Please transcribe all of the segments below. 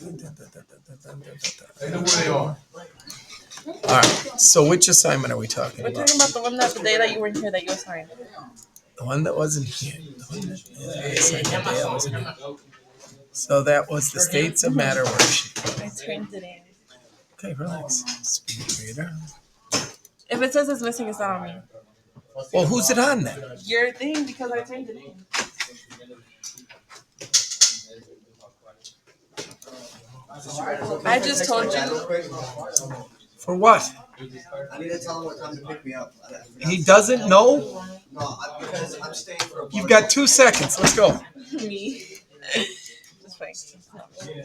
I know where they are. All right. So which assignment are we talking We're about? talking about the one that the day that you weren't here that you assigned. The one that wasn't here. The one that I assigned the day I wasn't here. So that was the States of Matter worksheet. I turned it in. Okay, relax. Speed reader. If it says it's missing, it's not on me. Well, who's it on then? Your thing, because I turned it in. I just told you. For what? I need to tell him what time to pick me up. He doesn't know? No, because I'm staying for a You've got 2 seconds. Let's go. Me. Just fine.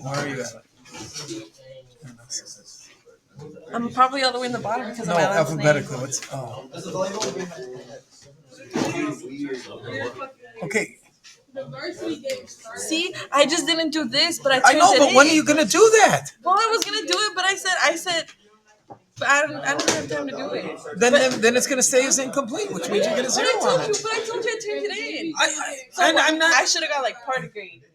Where are you at? I'm probably all the way in the bottom because No, of my last alphabetically. name. What's okay. See, I just didn't do this, but I I turned know, it but in. when are you gonna do that? Well, I was gonna do it, but I said, but I don't have time to do it. Then it's gonna say as incomplete, which means you get a But zero I on told you, it. but I told you I turned it in. And I'm not. I should have got like part grade.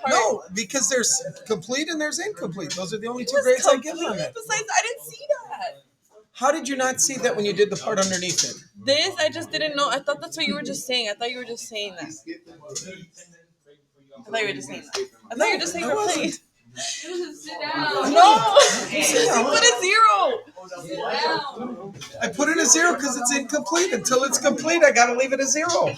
No, because there's complete and there's incomplete. Those are the only It 2 was grades I give on complete. it. Besides, I didn't see that. How did you not see that when you did the part underneath it? This, I just didn't know. I thought that's what you were just saying. I thought you were just saying that. I thought you were just saying that. I thought you were just saying I wasn't. replace. Sit down. No! You put a 0! I put in a 0 because it's incomplete. Until it's complete, I gotta leave it a 0.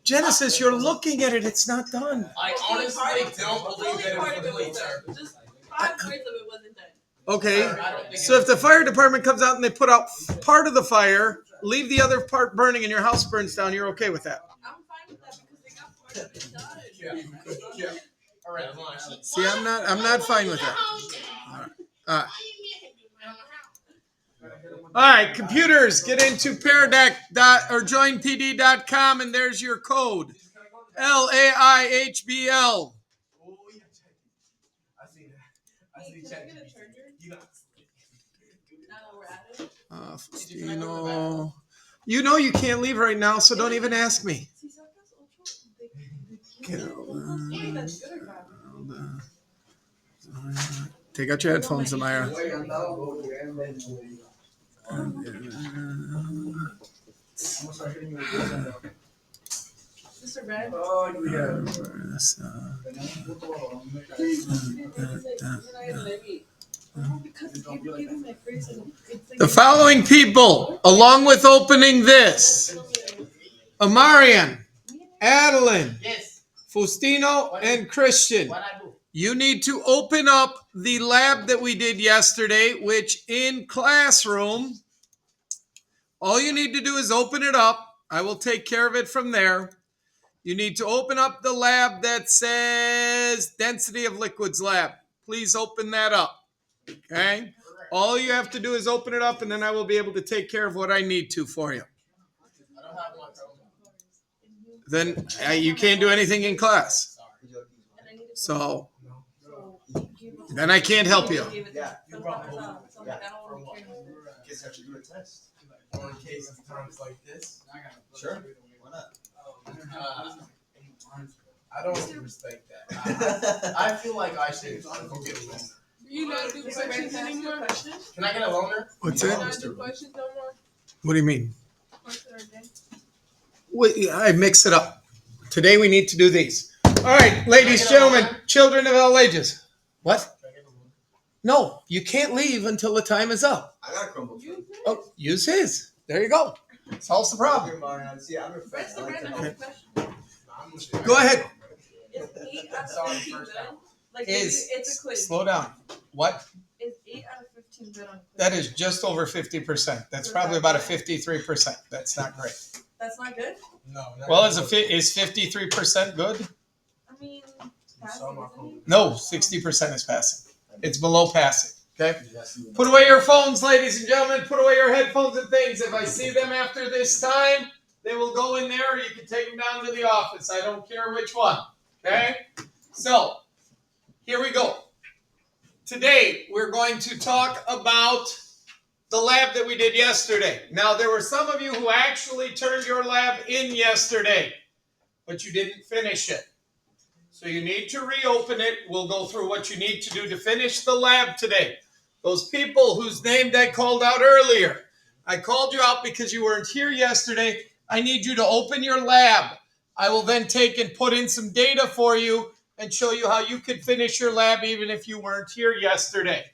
Genesis, you're looking at it. It's not done. I honestly don't believe that it was complete, sir. Just 5 grades of it wasn't done. Okay. So if the fire department comes out and they put out part of the fire, leave the other part burning, and your house burns down, you're okay with that? I'm fine with that because they got part of it done. Yeah. All right, hold on. See, I'm not fine with that. All right, computers, get into or joinpd.com, and there's your code. LAIHBL. Oh, yeah, check it. I see that. I see check it. You got Faustino. You know you can't leave right now, so don't even ask me. Take out your headphones, Amira. Mr. Red? The following people, along with opening this: Amarian, Adeline, Faustino, and Christian. You need to open up the lab that we did yesterday, which in classroom, all you need to do is open it up. I will take care of it from there. You need to open up the lab that says density of liquids lab. Please open that up. Okay? All you have to do is open it up, and then I will be able to take care of what I need to for you. Then you can't do anything in class. So then I can't help you. Yeah. Guess I have to do a test. Or in case of times like this. Sure. Why not? I don't respect that. I feel like I should. You not do questions anymore? Can I get a loaner? What's You that? not do questions no more? What do you mean? Question or day? Wait, I mix it up. Today we need to do these. All right, ladies, gentlemen, children of all ages. What? No, you can't leave until the time is up. I got a Chromebook. Oh, use his. There you go. Solves the problem. See, I'm a fan. I like to Go ahead. Is 8 out of 15 good? Like, Is it's a quiz. slow down. What? Is 8 out of 15 good on a quiz? That is just over 50%. That's probably about a 53%. That's not great. That's not good? No. Well, is 53% good? I mean, passing, isn't it? No, 60% is passing. It's below passing. Okay? Put away your phones, ladies and gentlemen. Put away your headphones and things. If I see them after this time, they will go in there. You can take them down to the office. I don't care which one. Okay? So, here we go. Today, we're going to talk about the lab that we did yesterday. Now, there were some of you who actually turned your lab in yesterday, but you didn't finish it. So you need to reopen it. We'll go through what you need to do to finish the lab today. Those people whose name I called out earlier, I called you out because you weren't here yesterday. I need you to open your lab. I will then take and put in some data for you and show you how you could finish your lab even if you weren't here yesterday.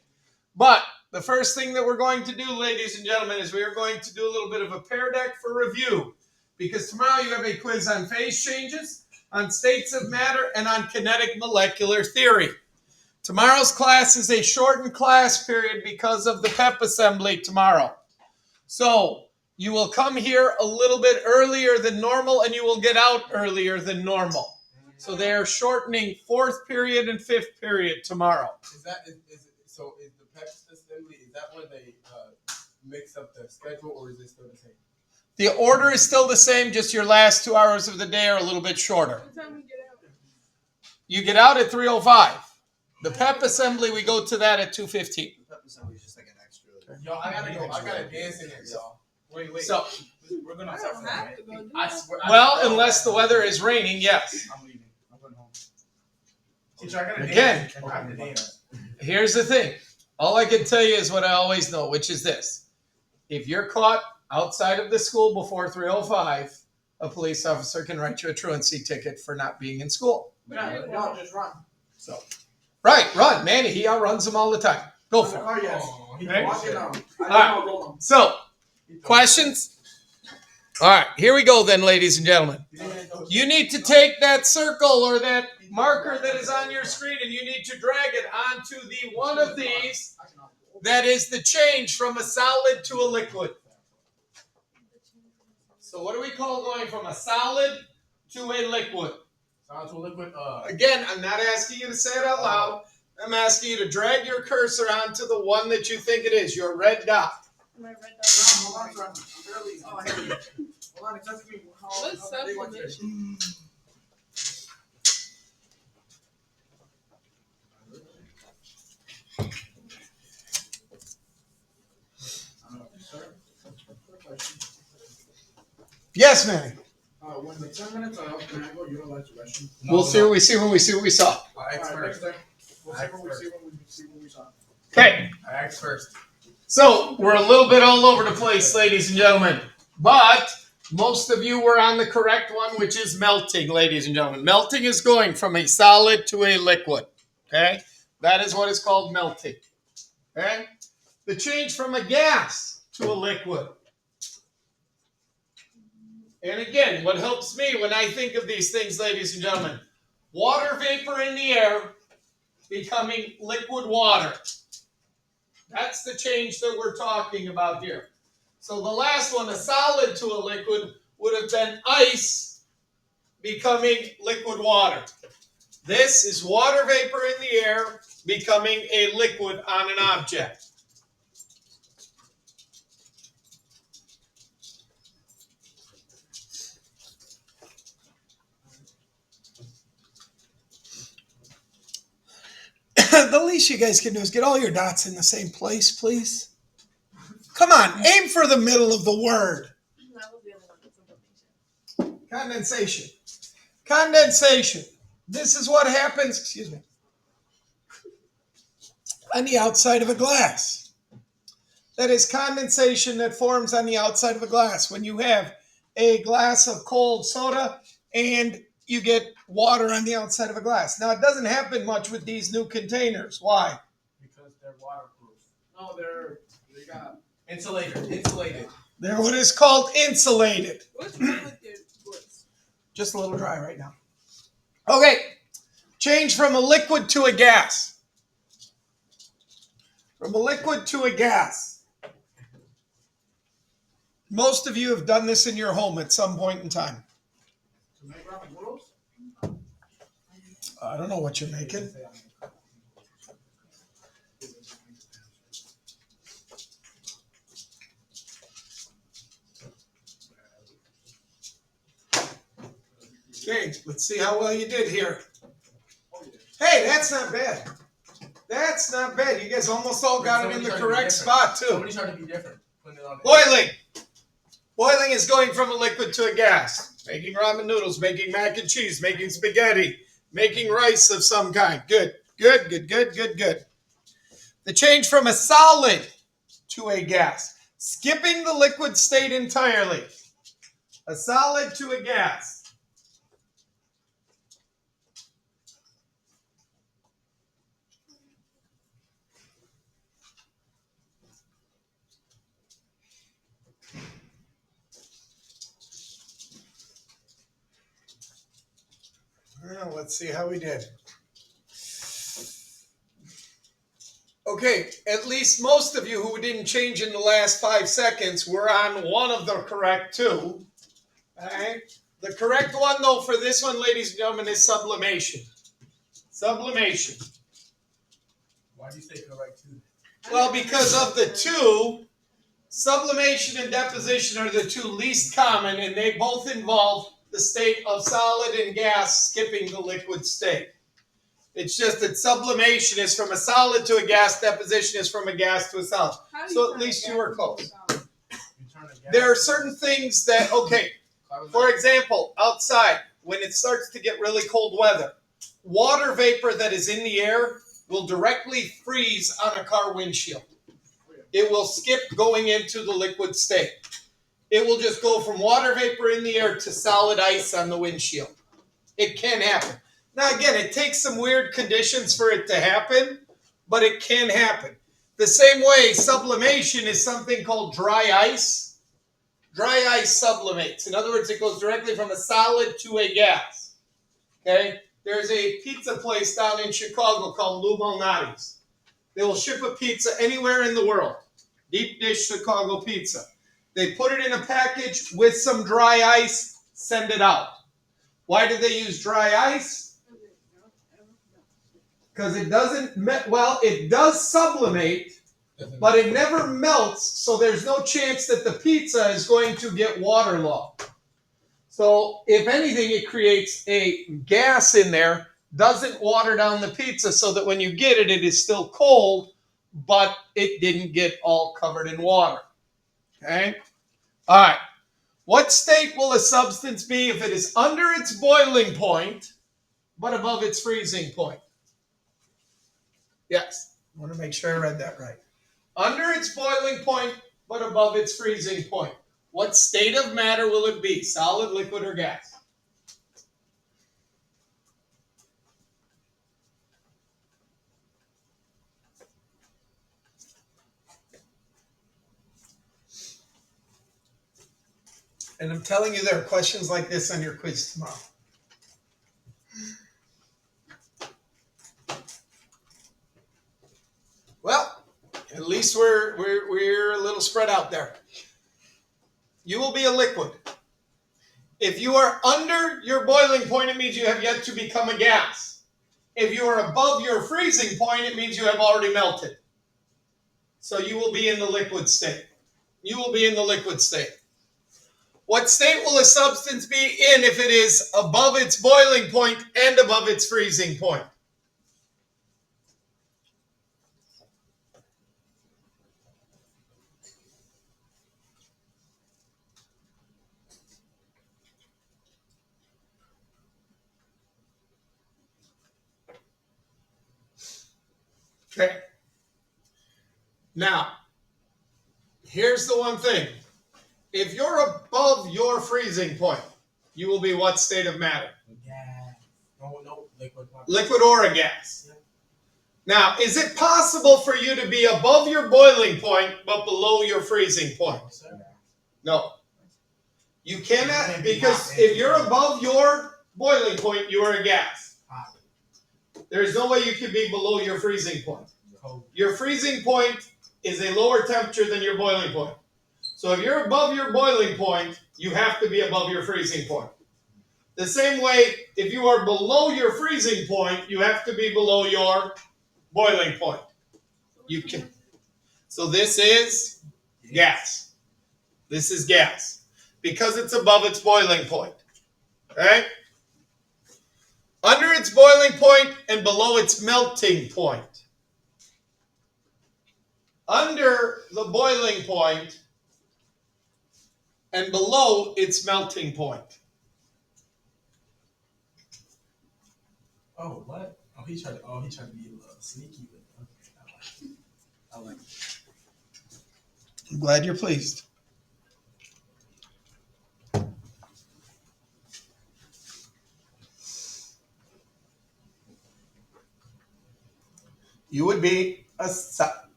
But the first thing that we're going to do, ladies and gentlemen, is we are going to do a little bit of a pair deck for review. Because tomorrow you have a quiz on phase changes, on states of matter, and on kinetic molecular theory. Tomorrow's class is a shortened class period because of the PEP assembly tomorrow. So you will come here a little bit earlier than normal, and you will get out earlier than normal. So they are shortening 4th period and 5th period tomorrow. Is the PEP assembly, is that when they mix up the schedule, or is it still the same? The order is still the same, just your last 2 hours of the day are a little bit shorter. What time we get out? You get out at 3:05. The PEP assembly, we go to that at 2:15. The pep assembly is just like an extra. Yo, I gotta go. I gotta dance in here, y'all. Wait. So, We're gonna I don't have to go do I that. swear. well, unless the weather is raining, yes. I'm leaving. I'm going home. Teacher, I gotta Again. dance. I have to dance. Here's the thing. All I can tell you is what I always know, which is this. If you're caught outside of the school before 3:05, a police officer can write you a truancy ticket for not being in school. No, just run. So, right, run. Manny, he outruns them all the time. Go for it. Oh, yes. Okay. Walking on. All So, questions? All right, here we go then, ladies and gentlemen. You need to take that circle or that marker that is on your screen and you need to drag it onto the one of these that is the change from a solid to a liquid. So what do we call going from a solid to a liquid? Sound to a liquid. Again, I'm not asking you to say it out loud. I'm asking you to drag your cursor onto the one that you think it is, your red dot. My red dot. Hold on, son. I'm barely. Oh, I hear you. Hold on, it tells me how What's big one it is. sublimation? Yes, Manny. When the 10 minutes are up, can I go utilize the restroom? We'll see what we see when we see what we saw. I asked first. We'll see what we see when we see what we saw. Okay. I asked first. So we're a little bit all over the place, ladies and gentlemen. But most of you were on the correct one, which is melting, ladies and gentlemen. Melting is going from a solid to a liquid. Okay? That is what is called melting. Okay? The change from a gas to a liquid. And again, what helps me when I think of these things, ladies and gentlemen, water vapor in the air becoming liquid water. That's the change that we're talking about here. So the last one, a solid to a liquid, would have been ice becoming liquid water. This is water vapor in the air becoming a liquid on an object. The least you guys can do is get all your dots in the same place, please. Come on, aim for the middle of the word. That was the other one. That's information. Condensation. Condensation. This is what happens, excuse me, on the outside of a glass. That is condensation that forms on the outside of a glass. When you have a glass of cold soda and you get water on the outside of a glass. Now, it doesn't happen much with these new containers. Why? Because they're waterproof. No, they got. Insulated. They're what is called insulated. What's wrong with your voice? Just a little dry right now. Okay. Change from a liquid to a gas. From a liquid to a gas. Most of you have done this in your home at some point in time. To make ramen noodles? I don't know what you're making. Okay, let's see how well you did here. Hey, that's not bad. That's not bad. You guys almost all got it in the correct spot, too. Somebody's trying to be different. Putting it on Boiling. Boiling is going from a liquid to a gas. Making ramen noodles, making mac and cheese, making spaghetti, Making rice of some kind. Good, good, good, good, good, good. The change from a solid to a gas. Skipping the liquid state entirely. A solid to a gas. Well, let's see how we did. Okay, at least most of you who didn't change in the last 5 seconds were on one of the correct two. All right. The correct one, though, for this one, ladies and gentlemen, is sublimation. Sublimation. Why do you say correct two? Well, because of the two, sublimation and deposition are the two least common, and they both involve the state of solid and gas skipping the liquid state. It's just that sublimation is from a solid to a gas, deposition is from a gas to a solid. So at least you were close. There are certain things that, okay, for example, outside, when it starts to get really cold weather, water vapor that is in the air will directly freeze on a car windshield. It will skip going into the liquid state. It will just go from water vapor in the air to solid ice on the windshield. It can happen. Now, again, it takes some weird conditions for it to happen, but it can happen. The same way, sublimation is something called dry ice. Dry ice sublimates. In other words, it goes directly from a solid to a gas. Okay? There's a pizza place down in Chicago called Lou Malnati's. They will ship a pizza anywhere in the world. Deep dish Chicago pizza. They put it in a package with some dry ice, send it out. Why do they use dry ice? Because it doesn't, well, it does sublimate, but it never melts, so there's no chance that the pizza is going to get waterlogged. So, if anything, it creates a gas in there, doesn't water down the pizza so that when you get it, it is still cold, but it didn't get all covered in water. Okay? All right. What state will a substance be if it is under its boiling point, but above its freezing point? Yes. I want to make sure I read that right. Under its boiling point, but above its freezing point. What state of matter will it be? Solid, liquid, or gas? And I'm telling you, there are questions like this on your quiz tomorrow. Well, at least we're a little spread out there. You will be a liquid. If you are under your boiling point, it means you have yet to become a gas. If you are above your freezing point, it means you have already melted. So you will be in the liquid state. You will be in the liquid state. What state will a substance be in if it is above its boiling point and above its freezing point? Okay. Now, here's the one thing. If you're above your freezing point, you will be what state of matter? Gas. No, liquid. Liquid or a gas. Yeah. Now, is it possible for you to be above your boiling point but below your freezing point? No. You cannot, because if you're above your boiling point, you are a gas. There is no way you can be below your freezing point. Your freezing point is a lower temperature than your boiling point. So if you're above your boiling point, you have to be above your freezing point. The same way, if you are below your freezing point, you have to be below your boiling point. You can. So this is gas. This is gas. Because it's above its boiling point. Okay? Under its boiling point and below its melting point. Under the boiling point and below its melting point. Oh, what? Oh, he tried to be a little sneaky with it. Okay, I like it. I'm glad you're pleased. You would be a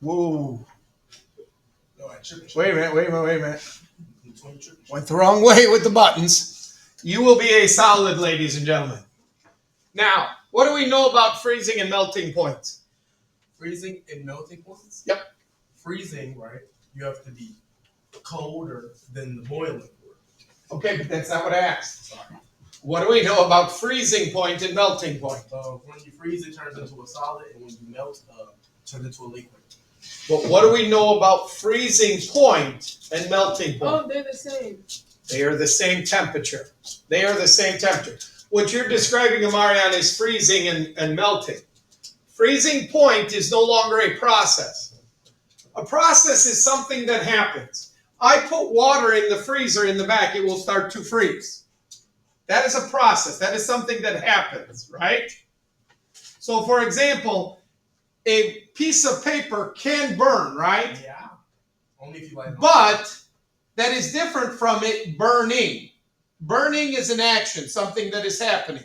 whoa. No, I tripped. Wait a minute. Went the wrong way with the buttons. You will be a solid, ladies and gentlemen. Now, what do we know about freezing and melting points? Freezing and melting points? Yep. Freezing, right? You have to be colder than the boiling point. Okay, but that's not what I asked. Sorry. What do we know about freezing point and melting point? When you freeze, it turns into a solid, and when you melt, it turns into a liquid. But what do we know about freezing point and melting point? Oh, they're the same. They are the same temperature. They are the same temperature. What you're describing, Amarian, is freezing and melting. Freezing point is no longer a process. A process is something that happens. I put water in the freezer in the back, it will start to freeze. That is a process. That is something that happens, right? So, for example, a piece of paper can burn, right? Yeah. Only if you light it on. But that is different from it burning. Burning is an action, something that is happening.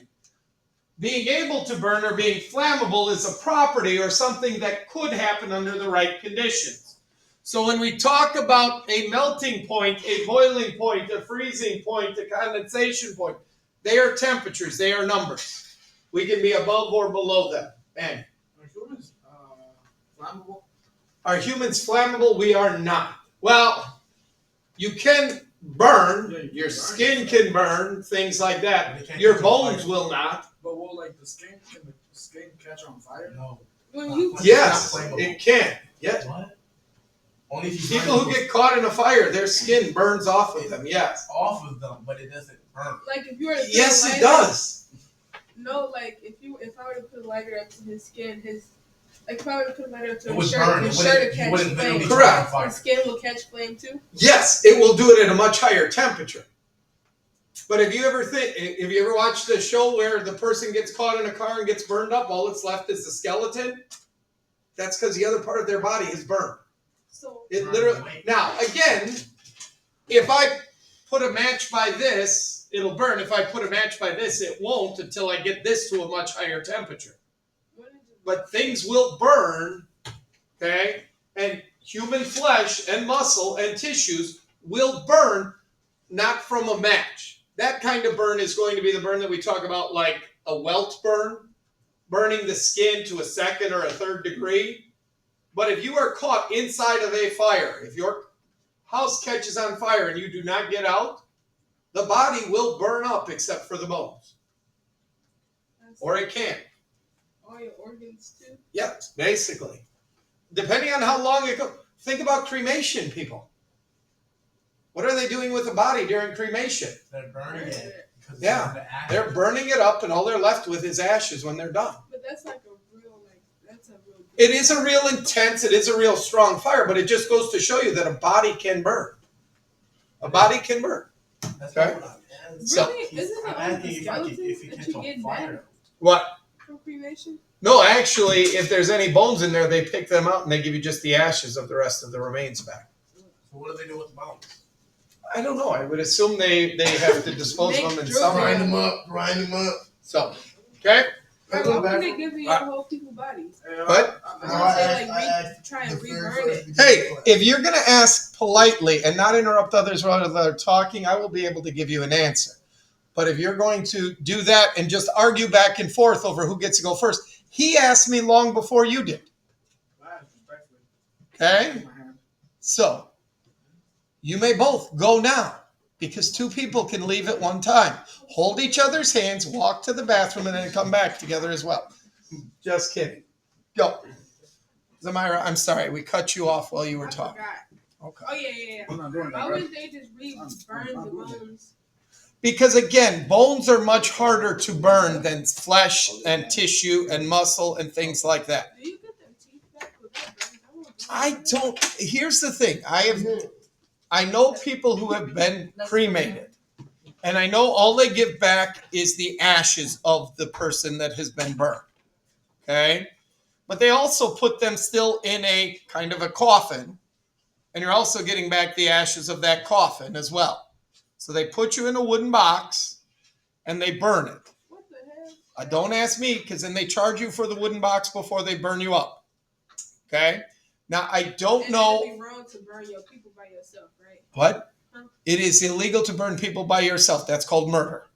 Being able to burn or being flammable is a property or something that could happen under the right conditions. So when we talk about a melting point, a boiling point, a freezing point, a condensation point, they are temperatures, they are numbers. We can be above or below them. And Are humans flammable? are humans flammable? We are not. Well, you can burn, Yeah, you can your burn. skin can burn, things like But that. it can't Your catch on bones fire. will not. But will like the skin catch on fire? No. When you Yes, It's not flammable. it can. Yeah. What? Only if you People burn who get caught in a fire, their skin burns off of them. Yes. off of them, but it doesn't burn. like if you were to put Yes, a it lighter, does. No, like if I were to put a lighter up to his skin, if I were to put a lighter up to It his would shirt, burn. his It shirt wouldn't- would you catch wouldn't flame. literally Correct. turn on His fire. skin will catch flame too. Yes, it will do it at a much higher temperature. But if you ever watched the show where the person gets caught in a car and gets burned up, all that's left is the skeleton? That's because the other part of their body is burned. So It literally. Now, again, if I put a match by this, it'll burn. If I put a match by this, it won't until I get this to a much higher temperature. when is it? But things will burn, okay? And human flesh and muscle and tissues will burn, not from a match. That kind of burn is going to be the burn that we talk about, like a welt burn, burning the skin to a second or a third degree. But if you are caught inside of a fire, if your house catches on fire and you do not get out, the body will burn up except for the bones. Or it can't. All your organs too. Yep, basically. Depending on how long it goes. Think about cremation, people. What are they doing with the body during cremation? They're burning it. Because Yeah, the ash. they're burning it up and all they're left with is ashes when they're done. But that's like a real that's a real. It is a real intense, it is a real strong fire, but it just goes to show you that a body can burn. A body can burn. That's Okay. not what I'm asking. So- Really? Isn't it I'm all asking the if skeletons it that catch you on get fire. back What? from cremation? No, actually, if there's any bones in there, they pick them out and they give you just the ashes of the rest of the remains back. So what do they do with the bones? I don't know. I would assume they have to dispose of them in Make some drill way. them. Grind them up. So, okay? Why wouldn't they give you your whole people's bodies? What? Try and reburn it. Hey, if you're going to ask politely and not interrupt others while they're talking, I will be able to give you an answer. But if you're going to do that and just argue back and forth over who gets to go first, he asked me long before you did. Okay? So, you may both go now because two people can leave at one time. Hold each other's hands, walk to the bathroom, and then come back together as well. Just kidding. Go. Zamira, I'm sorry. We cut you off while you were I talking. forgot. Okay. Oh yeah. I'm not doing that, Why right? wouldn't they just burn the bones? Because again, bones are much harder to burn than flesh and tissue and muscle and things like that. Do you get them teeth back with that burn? I don't. Here's the thing. I know people who have been cremated, And I know all they give back is the ashes of the person that has been burned. Okay? But they also put them still in a kind of a coffin. And you're also getting back the ashes of that coffin as well. So they put you in a wooden box and they burn it. What the hell? Don't ask me, because then they charge you for the wooden box before they burn you up. Okay? Now, I don't And know. it'd be wrong to burn your people by yourself, right? What? Huh? It is illegal to burn people by yourself. That's called murder.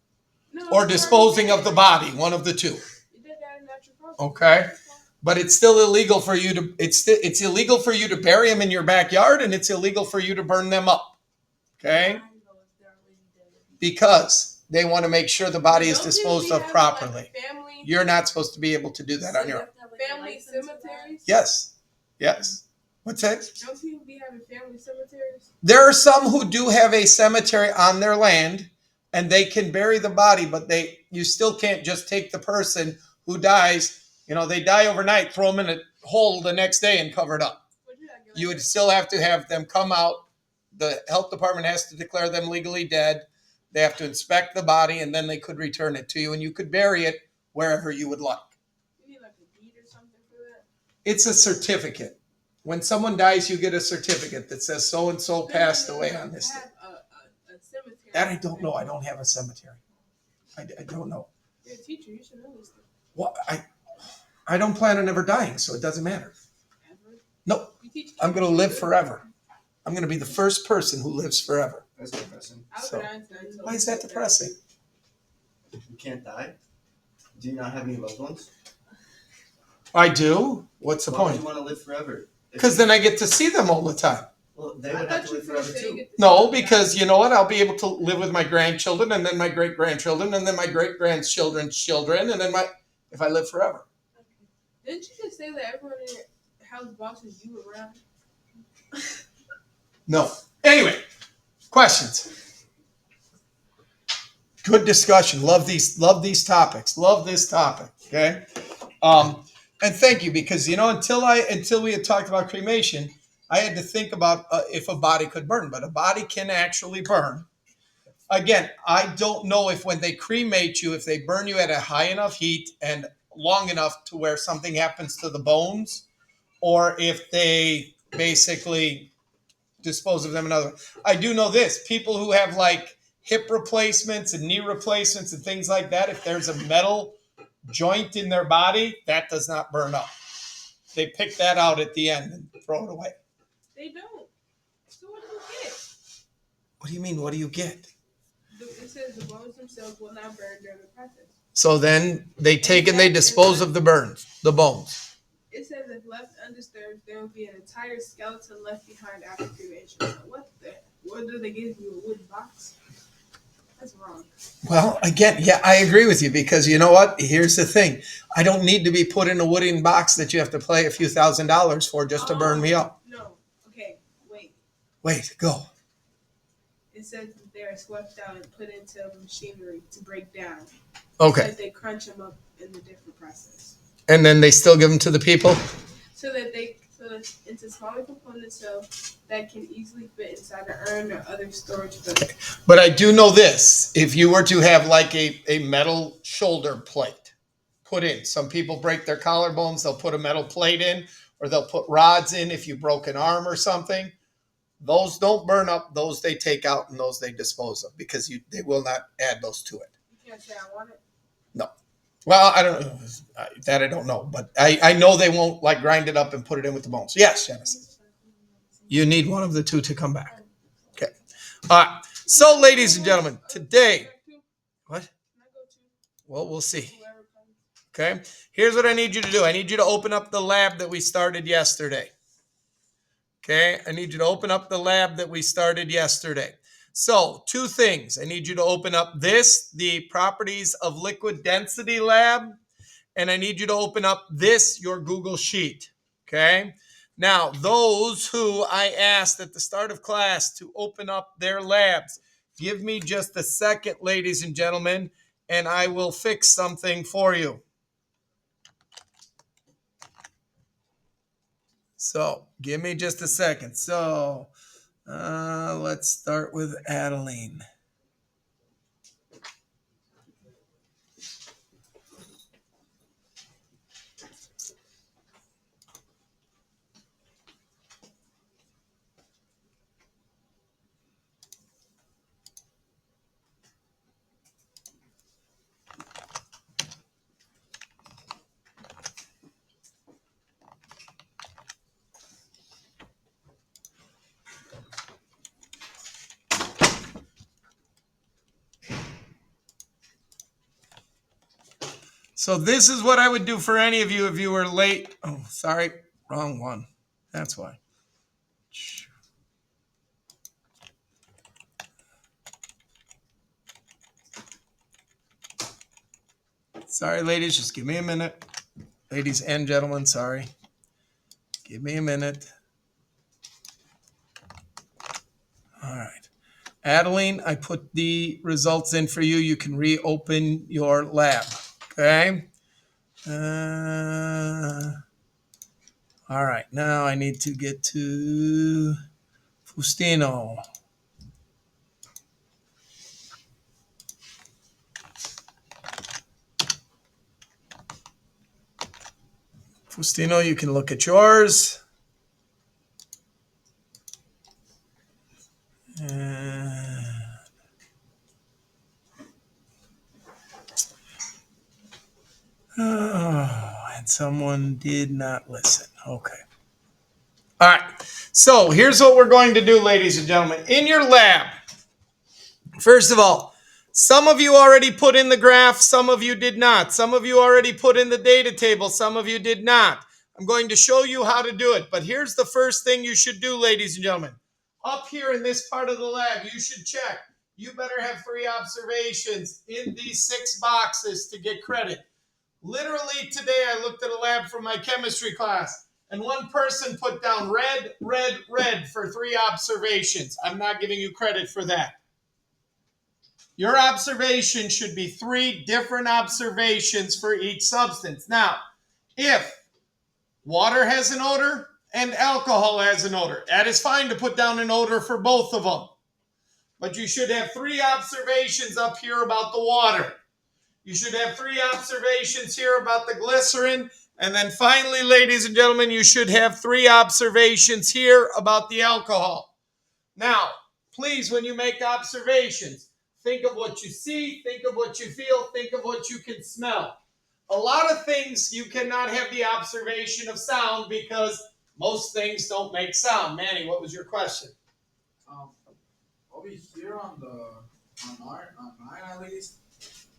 No, Or it's disposing already of the dead. body, one of the two. You did that in natural process. Okay. But it's still illegal for you to it's illegal for you to bury them in your backyard, and it's illegal for you to burn them up. Okay? Because they want to make sure the body is Don't disposed we of have, properly. Like, family, You're not supposed to be able to do that on your own. family cemeteries? Yes. Yes. What's that? Don't people be having family cemeteries? There are some who do have a cemetery on their land, and they can bury the body, but you still can't just take the person who dies. They die overnight, throw them in a hole the next day and cover it up. You would still have to have them come out. The health department has to declare them legally dead. They have to inspect the body, and then they could return it to you, and you could bury it wherever you would like. You need like a deed or something for that? It's a certificate. When someone dies, you get a certificate that says so-and-so passed away on this day. Have a cemetery. That I don't know. I don't have a cemetery. I don't know. You're a teacher. You should know this stuff. Well, I don't plan on ever dying, so it doesn't matter. Ever? No, You teach I'm going to live forever. I'm going to be the first person who lives forever. That's depressing. Albert Einstein told Why is me that depressing? You can't die? Do you not have any loved ones? I do. What's the Why would point? you want to live forever? Because then I get to see them all the time. Well, they I would have thought to you live were forever saying too. it- No, because you know what? I'll be able to live with my grandchildren, and then my great-grandchildren, and then my great-grandchildren's children, and then if I live forever. Didn't you just say that everyone in your house bosses you around? No. Anyway, questions. Good discussion. Love these topics. Love this topic. Okay. And thank you, because until we had talked about cremation, I had to think about if a body could burn, but a body can actually burn. Again, I don't know if when they cremate you, if they burn you at a high enough heat and long enough to where something happens to the bones, or if they basically dispose of them another way. I do know this. People who have like hip replacements and knee replacements and things like that, if there's a metal joint in their body, that does not burn up. They pick that out at the end and throw it away. They don't. So what do you get? What do you mean? What do you get? It says the bones themselves will not burn during the process. So then they take and they dispose of the bones. It says if left undisturbed, there will be an entire skeleton left behind after cremation. So what do they give you, a wooden box? That's wrong. Well, again, yeah, I agree with you, because you know what? Here's the thing. I don't need to be put in a wooden box that you have to pay a few $1,000s for just to burn me up. No. Okay, wait. Wait, go. It says that they're swept out and put into machinery to break down. Okay. So that they crunch them up in the different process. And then they still give them to the people? So that into smaller components so that can easily fit inside an urn or other storage building. But I do know this. If you were to have like a metal shoulder plate put in, some people break their collarbones, they'll put a metal plate in, or they'll put rods in if you broke an arm or something. Those don't burn up. Those they take out, and those they dispose of, because they will not add those to it. You can't say I want it. No. Well, I don't know. That I don't know. But I know they won't like grind it up and put it in with the bones. Yes, Genesis. You need one of the two to come back. Okay. All right. So, ladies and gentlemen, today, what? Well, we'll see. Okay. Here's what I need you to do. I need you to open up the lab that we started yesterday. Okay. I need you to open up the lab that we started yesterday. So, two things. I need you to open up the properties of liquid density lab, and I need you to open up your Google Sheet. Okay. Now, those who I asked at the start of class to open up their labs, give me just a second, ladies and gentlemen, and I will fix something for you. So, give me just a second. So, let's start with Adeline. So this is what I would do for any of you if you were late. Oh, sorry, wrong one. That's why. Sorry, ladies, just give me a minute. Ladies and gentlemen, sorry. Give me a minute. All right. Adeline, I put the results in for you. You can reopen your lab. Okay? All right. Now I need to get to Faustino. Faustino, you can look at yours. And someone did not listen. Okay. All right. So here's what we're going to do, ladies and gentlemen. In your lab, first of all, some of you already put in the graph, some of you did not. Some of you already put in the data table, some of you did not. I'm going to show you how to do it. But here's the first thing you should do, ladies and gentlemen. Up here in this part of the lab, you should check. You better have 3 observations in these 6 boxes to get credit. Literally today, I looked at a lab from my chemistry class, and one person put down red, red, red for 3 observations. I'm not giving you credit for that. Your observation should be 3 different observations for each substance. Now, if water has an odor and alcohol has an odor, that is fine to put down an odor for both of them. But you should have 3 observations up here about the water. You should have 3 observations here about the glycerin. And then finally, ladies and gentlemen, you should have 3 observations here about the alcohol. Now, please, when you make observations, think of what you see, think of what you feel, think of what you can smell. A lot of things you cannot have the observation of sound because most things don't make sound. Manny, what was your question? Over here on mine at least,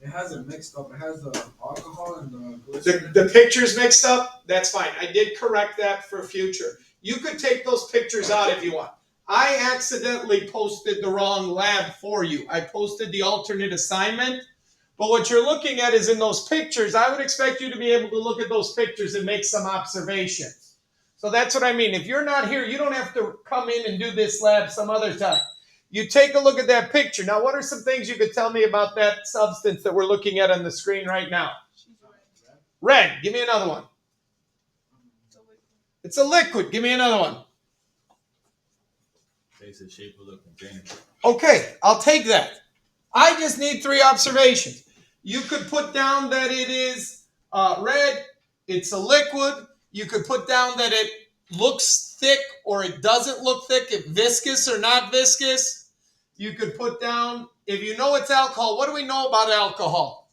it has it mixed up. It has the alcohol and the glycerin. The picture's mixed up? That's fine. I did correct that for future. You could take those pictures out if you want. I accidentally posted the wrong lab for you. I posted the alternate assignment. But what you're looking at is in those pictures, I would expect you to be able to look at those pictures and make some observations. So that's what I mean. If you're not here, you don't have to come in and do this lab some other time. You take a look at that picture. Now, what are some things you could tell me about that substance that we're looking at on the screen right now? Red. Give me another one. It's a liquid. Give me another one. Takes the shape of the container. Okay, I'll take that. I just need 3 observations. You could put down that it is red. It's a liquid. You could put down that it looks thick or it doesn't look thick, if viscous or not viscous. You could put down, if you know it's alcohol, what do we know about alcohol?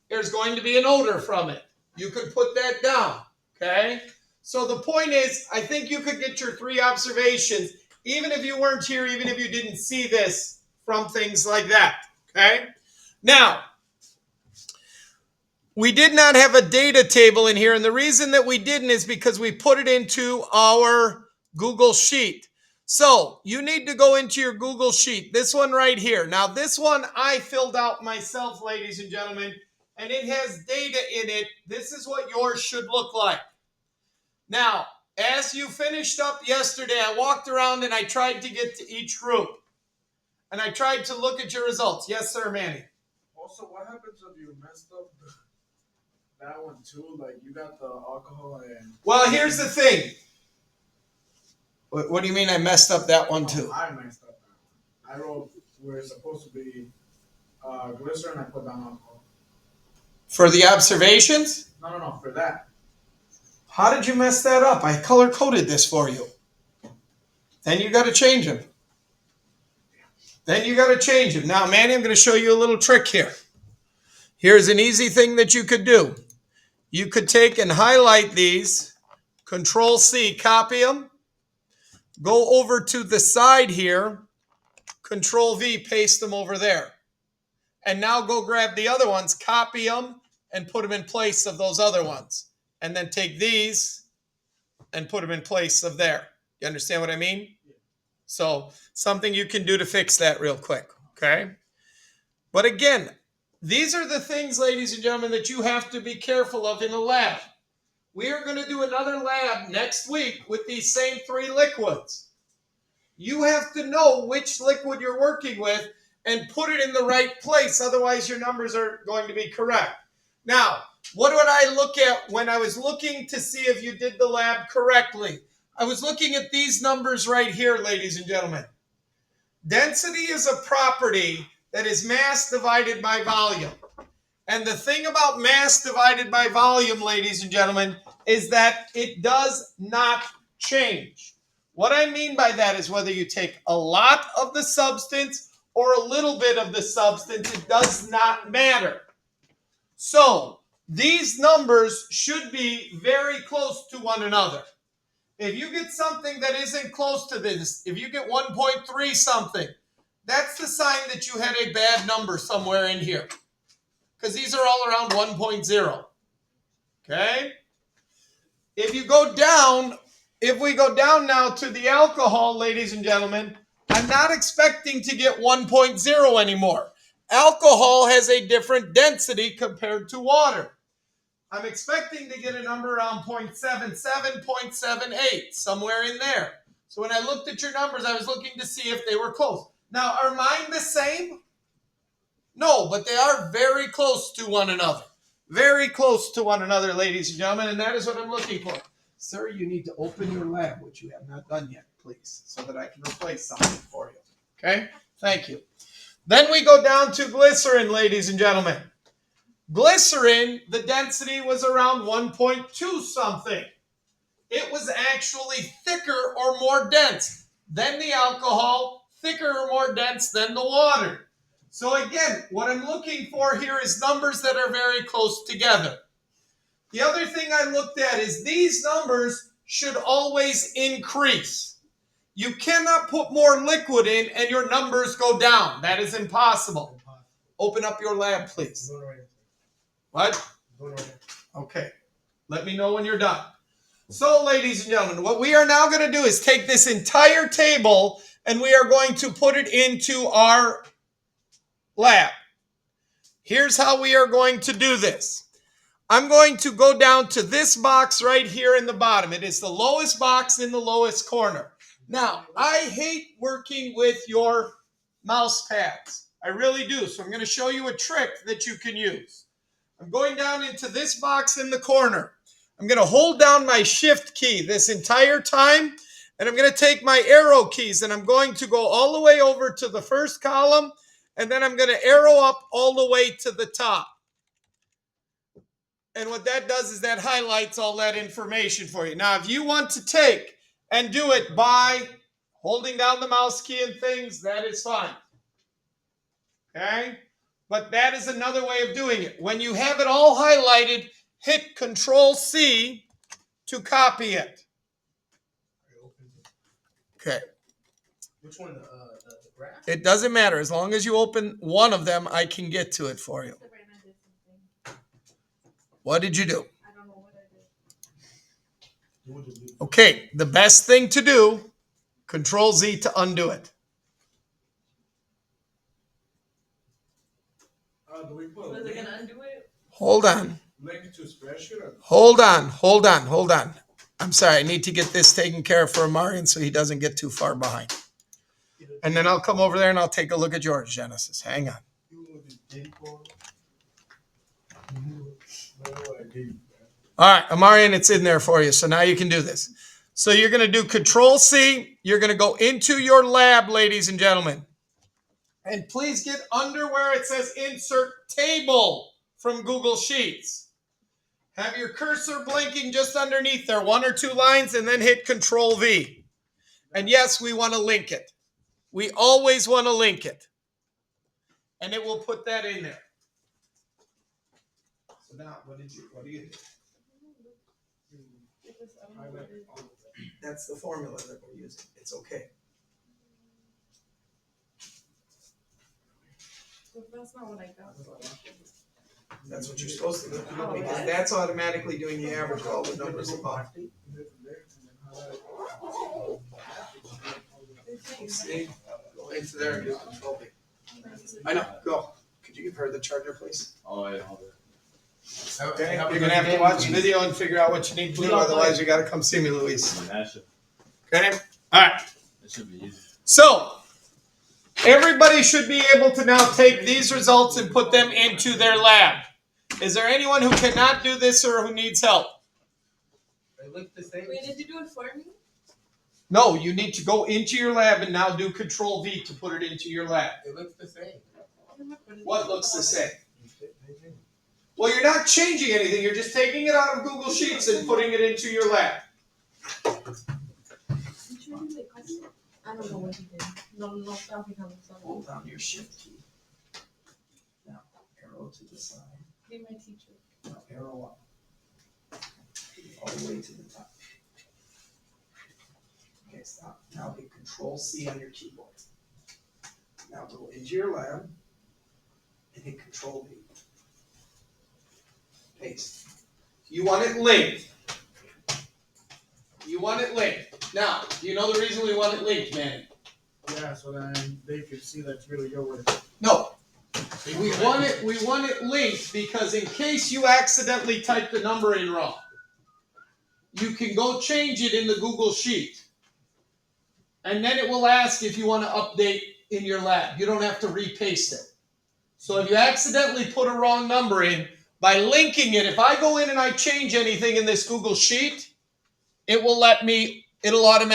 There's going to be an odor from it. You could put that down, okay? So the point is, I think you could get your 3 observations, even if you weren't here, even if you didn't see this, from things like that, okay? Now, we did not have a data table in here, and the reason that we didn't is because we put it into our Google Sheet. So you need to go into your Google Sheet, this one right here. Now, this one I filled out myself, ladies and gentlemen, and it has data in it. This is what yours should look like. Now, as you finished up yesterday, I walked around and I tried to get to each group. And I tried to look at your results. Yes, sir, Manny. Also, what happens if you messed up that one too? Like you got the alcohol and. Well, here's the thing. What do you mean I messed up that one too? I messed up that one. I wrote where it's supposed to be glycerin. I put down alcohol. For the observations? No, for that. How did you mess that up? I color-coded this for you. Then you got to change them. Now, Manny, I'm going to show you a little trick here. Here's an easy thing that you could do. You could take and highlight these, Control-C, copy them, go over to the side here, Control-V, paste them over there. And now go grab the other ones, copy them, and put them in place of those other ones. And then take these and put them in place of there. You understand what I mean? So something you can do to fix that real quick, okay? But again, these are the things, ladies and gentlemen, that you have to be careful of in a lab. We are going to do another lab next week with these same 3 liquids. You have to know which liquid you're working with and put it in the right place. Otherwise, your numbers are going to be correct. Now, what would I look at when I was looking to see if you did the lab correctly? I was looking at these numbers right here, ladies and gentlemen. Density is a property that is mass divided by volume. And the thing about mass divided by volume, ladies and gentlemen, is that it does not change. What I mean by that is whether you take a lot of the substance or a little bit of the substance, it does not matter. So these numbers should be very close to one another. If you get something that isn't close to this, if you get 1.3 something, that's the sign that you had a bad number somewhere in here. Because these are all around 1.0. Okay? If you go down, if we go down now to the alcohol, ladies and gentlemen, I'm not expecting to get 1.0 anymore. Alcohol has a different density compared to water. I'm expecting to get a number around 0.77, 0.78, somewhere in there. So when I looked at your numbers, I was looking to see if they were close. Now, are mine the same? No, but they are very close to one another. Very close to one another, ladies and gentlemen, and that is what I'm looking for. Sir, you need to open your lab, which you have not done yet, please, so that I can replace something for you. Okay? Thank you. Then we go down to glycerin, ladies and gentlemen. Glycerin, the density was around 1.2 something. It was actually thicker or more dense than the alcohol, thicker or more dense than the water. So again, what I'm looking for here is numbers that are very close together. The other thing I looked at is these numbers should always increase. You cannot put more liquid in and your numbers go down. That is impossible. Open up your lab, please. What? Okay. Let me know when you're done. So, ladies and gentlemen, what we are now going to do is take this entire table and we are going to put it into our lab. Here's how we are going to do this. I'm going to go down to this box right here in the bottom. It is the lowest box in the lowest corner. Now, I hate working with your mouse pads. I really do. So I'm going to show you a trick that you can use. I'm going down into this box in the corner. I'm going to hold down my shift key this entire time, and I'm going to take my arrow keys, and I'm going to go all the way over to the first column, and then I'm going to arrow up all the way to the top. And what that does is that highlights all that information for you. Now, if you want to take and do it by holding down the mouse key and things, that is fine. Okay? But that is another way of doing it. When you have it all highlighted, hit Control-C to copy it. Okay. Which one? The graph? It doesn't matter. As long as you open one of them, I can get to it for you. What did you do? I don't know what I did. Okay, the best thing to do, Control-Z to undo it. Do we put a Was it link, gonna undo it? Hold on. link to spreadsheet? Or? Hold on. I'm sorry, I need to get this taken care of for Marian so he doesn't get too far behind. And then I'll come over there and I'll take a look at yours, Genesis. Hang on. All right, Amarian, it's in there for you. So now you can do this. So you're going to do Control-C. You're going to go into your lab, ladies and gentlemen. And please get under where it says Insert Table from Google Sheets. Have your cursor blinking just underneath there, 1 or 2 lines, and then hit Control-V. And yes, we want to link it. We always want to link it. And it will put that in there. So now, what do you do? That's the formula that we're using. It's okay. But that's not what I got. That's what you're supposed to do, because that's automatically doing the average of all the numbers above. See? Go into there and do control V. I know, go. Could you give her the charger, please? Oh, yeah. Okay, you're gonna have to watch the video and figure out what you need to do, otherwise you gotta come see me, Luis. Okay? Alright. That should be easy. So, everybody should be able to now take these results and put them into their lab. Is there anyone who cannot do this or who needs help? They look the same. Wait, did you do it for me? No, you need to go into your lab and now do Control V to put it into your lab. It looks the same. What looks the same? Well, you're not changing anything. You're just taking it out of Google Sheets and putting it into your lab. I don't know what he did. No, estaba fijando. Hold down your Shift key. Now, arrow to the side. Be my teacher. Now, arrow up. All the way to the top. Okay, stop. Now hit Control C on your keyboard. Now go into your lab and hit Control V. Paste. You want it linked. You want it linked. Now, do you know the reason we want it linked, Manny? Yeah, so then they can see that's really your work. No. We want it linked because in case you accidentally type the number in wrong, you can go change it in the Google Sheet. And then it will ask if you want to update in your lab. You don't have to repaste it. So if you accidentally put a wrong number in, by linking it, if I go in and I change anything in this Google Sheet, it will let me, it'll ask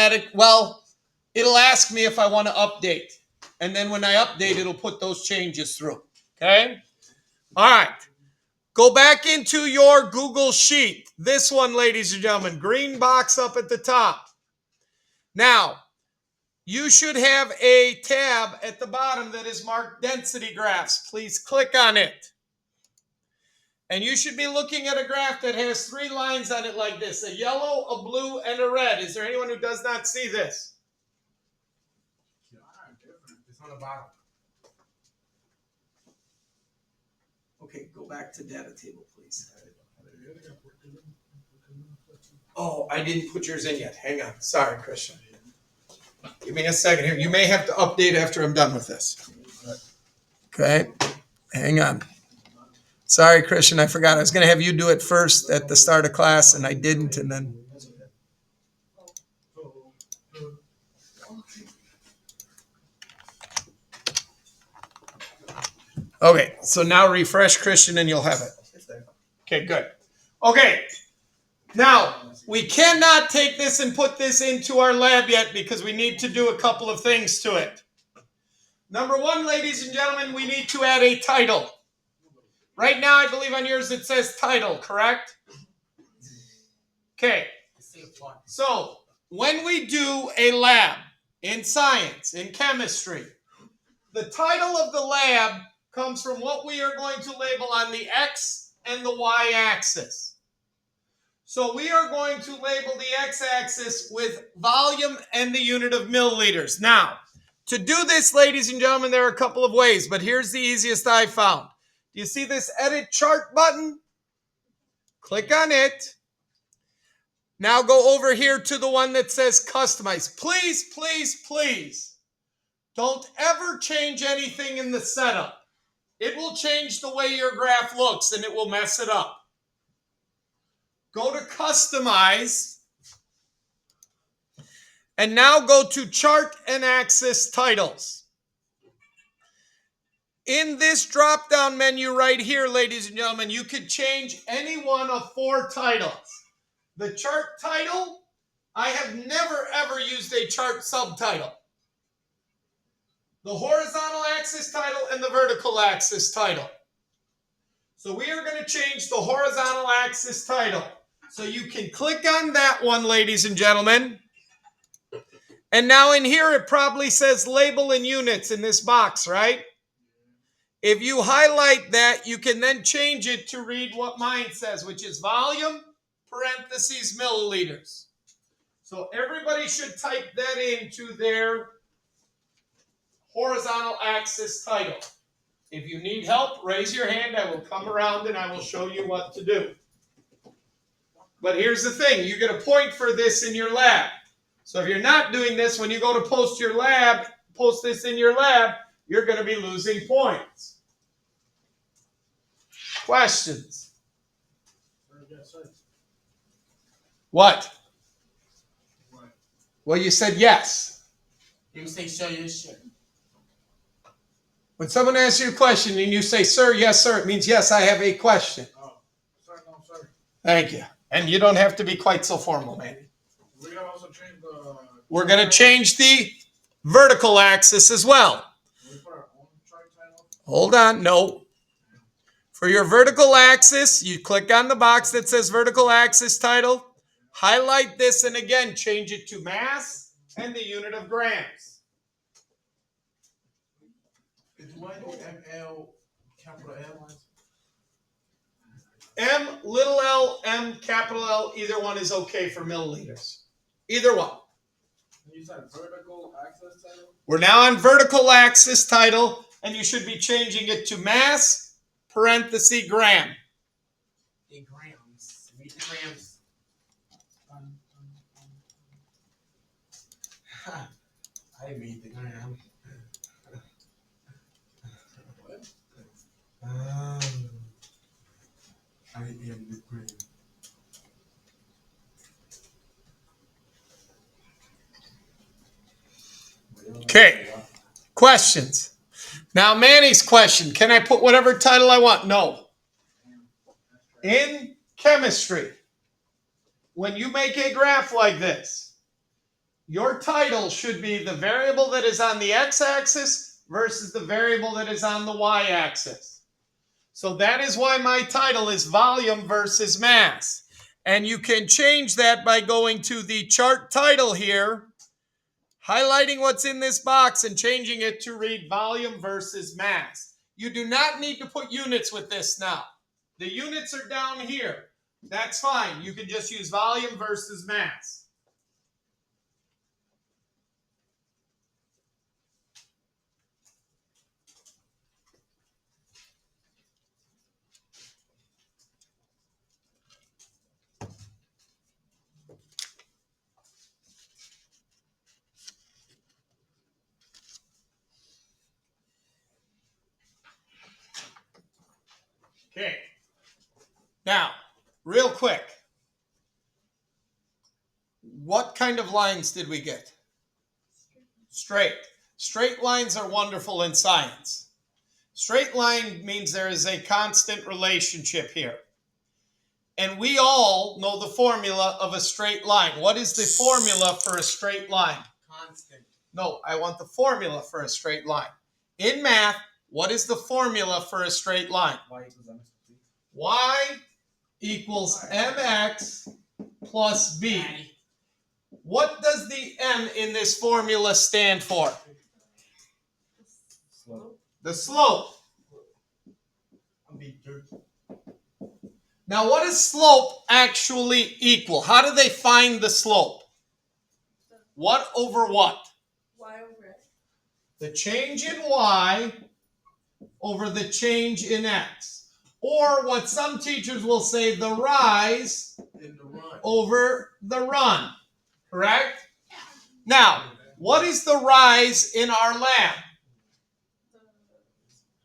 me if I want to update. And then when I update, it'll put those changes through. Okay? All right. Go back into your Google Sheet. This one, ladies and gentlemen, green box up at the top. Now, you should have a tab at the bottom that is marked Density Graphs. Please click on it. And you should be looking at a graph that has 3 lines on it like this, a yellow, a blue, and a red. Is there anyone who does not see this? It's on the bottom. Okay, go back to data table, please. Oh, I didn't put yours in yet. Hang on. Sorry, Christian. Give me a second here. You may have to update after I'm done with this. Okay, hang on. Sorry, Christian, I forgot. I was going to have you do it first at the start of class, and I didn't, and then... Okay, so now refresh, Christian, and you'll have it. Okay, good. Okay, now, we cannot take this and put this into our lab yet because we need to do a couple of things to it. Number 1, ladies and gentlemen, we need to add a title. Right now, I believe on yours it says title, correct? Okay. So, when we do a lab in science, in chemistry, the title of the lab comes from what we are going to label on the X and the Y axis. So we are going to label the X-axis with volume and the unit of milliliters. Now, to do this, ladies and gentlemen, there are a couple of ways, but here's the easiest I found. Do you see this Edit Chart button? Click on it. Now go over here to the one that says Customize. Please, please, please, don't ever change anything in the setup. It will change the way your graph looks, and it will mess it up. Go to Customize, and now go to Chart and Axis Titles. In this drop-down menu right here, ladies and gentlemen, you could change any one of 4 titles. The chart title, I have never ever used a chart subtitle. The horizontal axis title and the vertical axis title. So we are going to change the horizontal axis title. So you can click on that one, ladies and gentlemen. And now in here, it probably says label in units in this box, right? If you highlight that, you can then change it to read what mine says, which is volume, parentheses, milliliters. So everybody should type that into their horizontal axis title. If you need help, raise your hand. I will come around and I will show you what to do. But here's the thing. You get a point for this in your lab. So if you're not doing this, when you go to post this in your lab, you're going to be losing points. Questions? What? Well, you said yes. You say show your shit. When someone asks you a question and you say, sir, yes, sir, it means, yes, I have a question. Oh, sorry, no, sorry. Thank you. And you don't have to be quite so formal, man. We gotta also change the. We're going to change the vertical axis as well. We put our own chart title. Hold on. No. For your vertical axis, you click on the box that says vertical axis title. Highlight this and again, change it to mass and the unit of grams. Do I do ML capital L? M, little l, M, capital L, either one is okay for milliliters. Either one. You said vertical axis title? We're now on vertical axis title, and you should be changing it to mass, parenthesis, gram. In grams. Read the grams. I read the gram. What? I am the gram. Okay. Questions. Now, Manny's question. Can I put whatever title I want? No. In chemistry, when you make a graph like this, your title should be the variable that is on the x-axis versus the variable that is on the y-axis. So that is why my title is volume versus mass. And you can change that by going to the chart title here, highlighting what's in this box and changing it to read volume versus mass. You do not need to put units with this now. The units are down here. That's fine. You can just use volume versus mass. Okay. Now, real quick. What kind of lines did we get? Straight. Straight lines are wonderful in science. Straight line means there is a constant relationship here. And we all know the formula of a straight line. What is the formula for a straight line? Constant. No, I want the formula for a straight line. In math, what is the formula for a straight line? Y equals mx plus b. What does the m in this formula stand for? Slope. The slope. Now, what does slope actually equal? How do they find the slope? What over what? Y over X. The change in y over the change in x. Or what some teachers will say, the rise In the run. over the run. Correct? Now, what is the rise in our lab?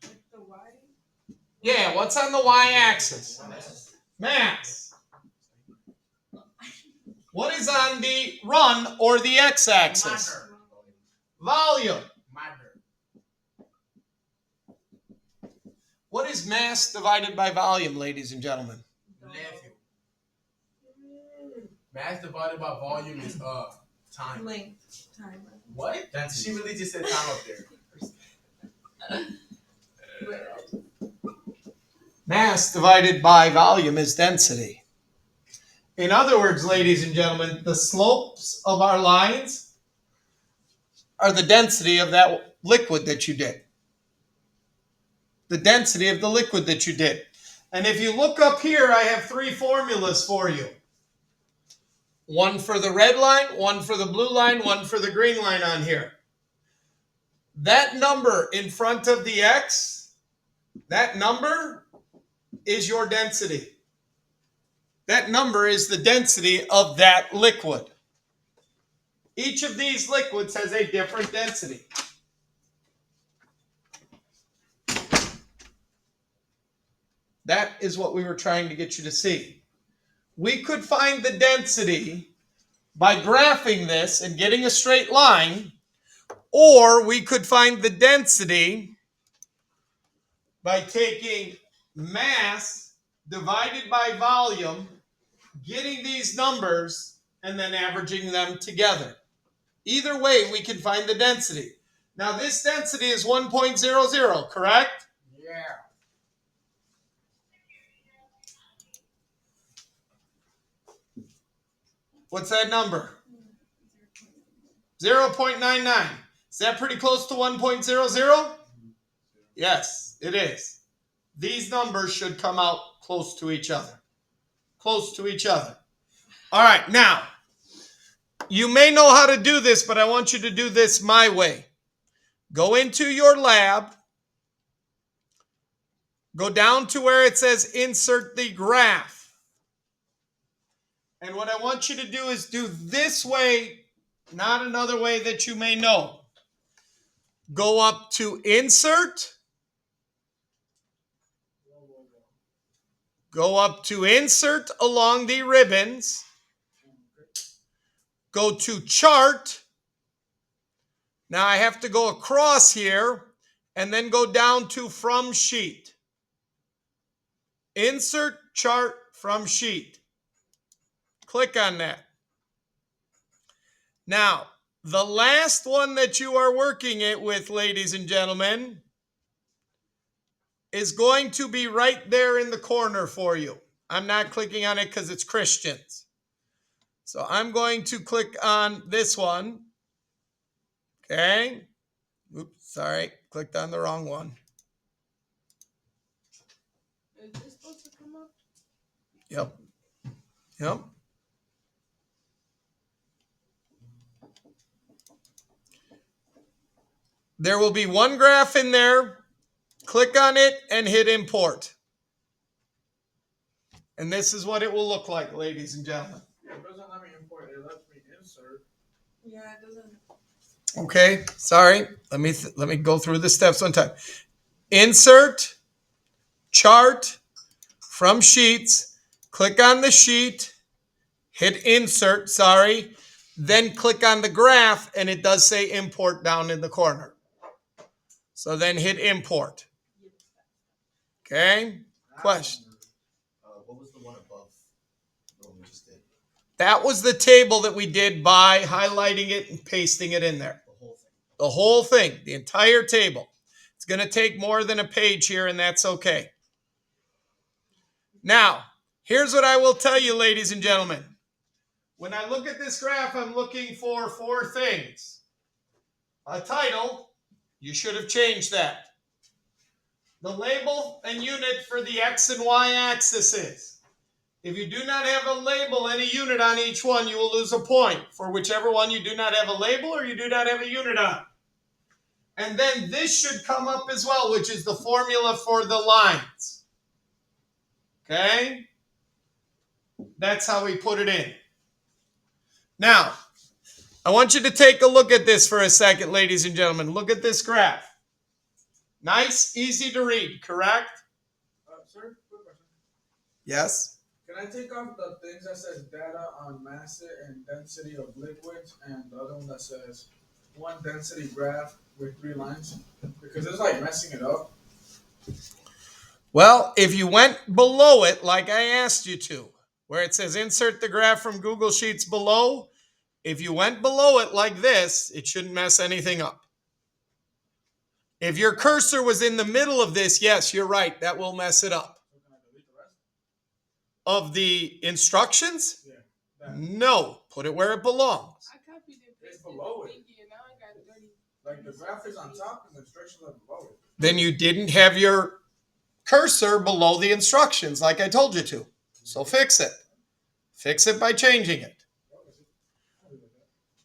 The Y. Yeah, what's on the y-axis? Mass. What is on the run or the x-axis? Volume. Matter. What is mass divided by volume, ladies and gentlemen? Nephew. Mass divided by volume is time. Length. Time. What? She really just said time up there. Mass divided by volume is density. In other words, ladies and gentlemen, the slopes of our lines are the density of that liquid that you did. The density of the liquid that you did. And if you look up here, I have three formulas for you. One for the red line, one for the blue line, one for the green line on here. That number in front of the X That number is your density. That number is the density of that liquid. Each of these liquids has a different density. That is what we were trying to get you to see. We could find the density by graphing this and getting a straight line, or we could find the density by taking mass divided by volume, getting these numbers, and then averaging them together. Either way, we can find the density. Now, this density is 1.00, correct? Yeah. What's that number? 0.99. Is that pretty close to 1.00? Yes, it is. These numbers should come out close to each other. Close to each other. All right, now, you may know how to do this, but I want you to do this my way. Go into your lab. Go down to where it says insert the graph. And what I want you to do is do this way, not another way that you may know. Go up to insert. Go up to insert along the ribbons. Go to chart. Now I have to go across here and then go down to from sheet. Insert chart from sheet. Click on that. Now, the last one that you are working it with, ladies and gentlemen, is going to be right there in the corner for you. I'm not clicking on it because it's Christians. So I'm going to click on this one. Okay. Oops, sorry. Clicked on the wrong one. Is this supposed to come up? Yep. Yep. There will be one graph in there. Click on it and hit import. And this is what it will look like, ladies and gentlemen. It doesn't let me import. It lets me insert. Yeah, it doesn't. Okay, sorry. Let me go through the steps one time. Insert, chart, from sheets. Click on the sheet. Hit insert, sorry. Then click on the graph, and it does say import down in the corner. So then hit import. Okay, question. What was the one above the one we just did? That was the table that we did by highlighting it and pasting it in there. The whole thing. The whole thing, the entire table. It's going to take more than a page here, and that's okay. Now, here's what I will tell you, ladies and gentlemen. When I look at this graph, I'm looking for 4 things. A title, you should have changed that. The label and unit for the X and Y axes. If you do not have a label and a unit on each one, you will lose a point for whichever one you do not have a label or you do not have a unit on. And then this should come up as well, which is the formula for the lines. Okay? That's how we put it in. Now, I want you to take a look at this for a second, ladies and gentlemen. Look at this graph. Nice, easy to read, correct? Sir, quick question. Yes. Can I take off the things that says data on mass and density of liquids and the other one that says one density graph with 3 lines? Because it's like messing it up. Well, if you went below it like I asked you to, where it says insert the graph from Google Sheets below, if you went below it like this, it shouldn't mess anything up. If your cursor was in the middle of this, yes, you're right, that will mess it up. So can I delete the rest? Of the instructions? Yeah. That. No, put it where it belongs. I copied and It's pasted below it. thinking, and now I got dirty. Like the graph is on top and the instructions are below it. Then you didn't have your cursor below the instructions like I told you to. So fix it. Fix it by changing it.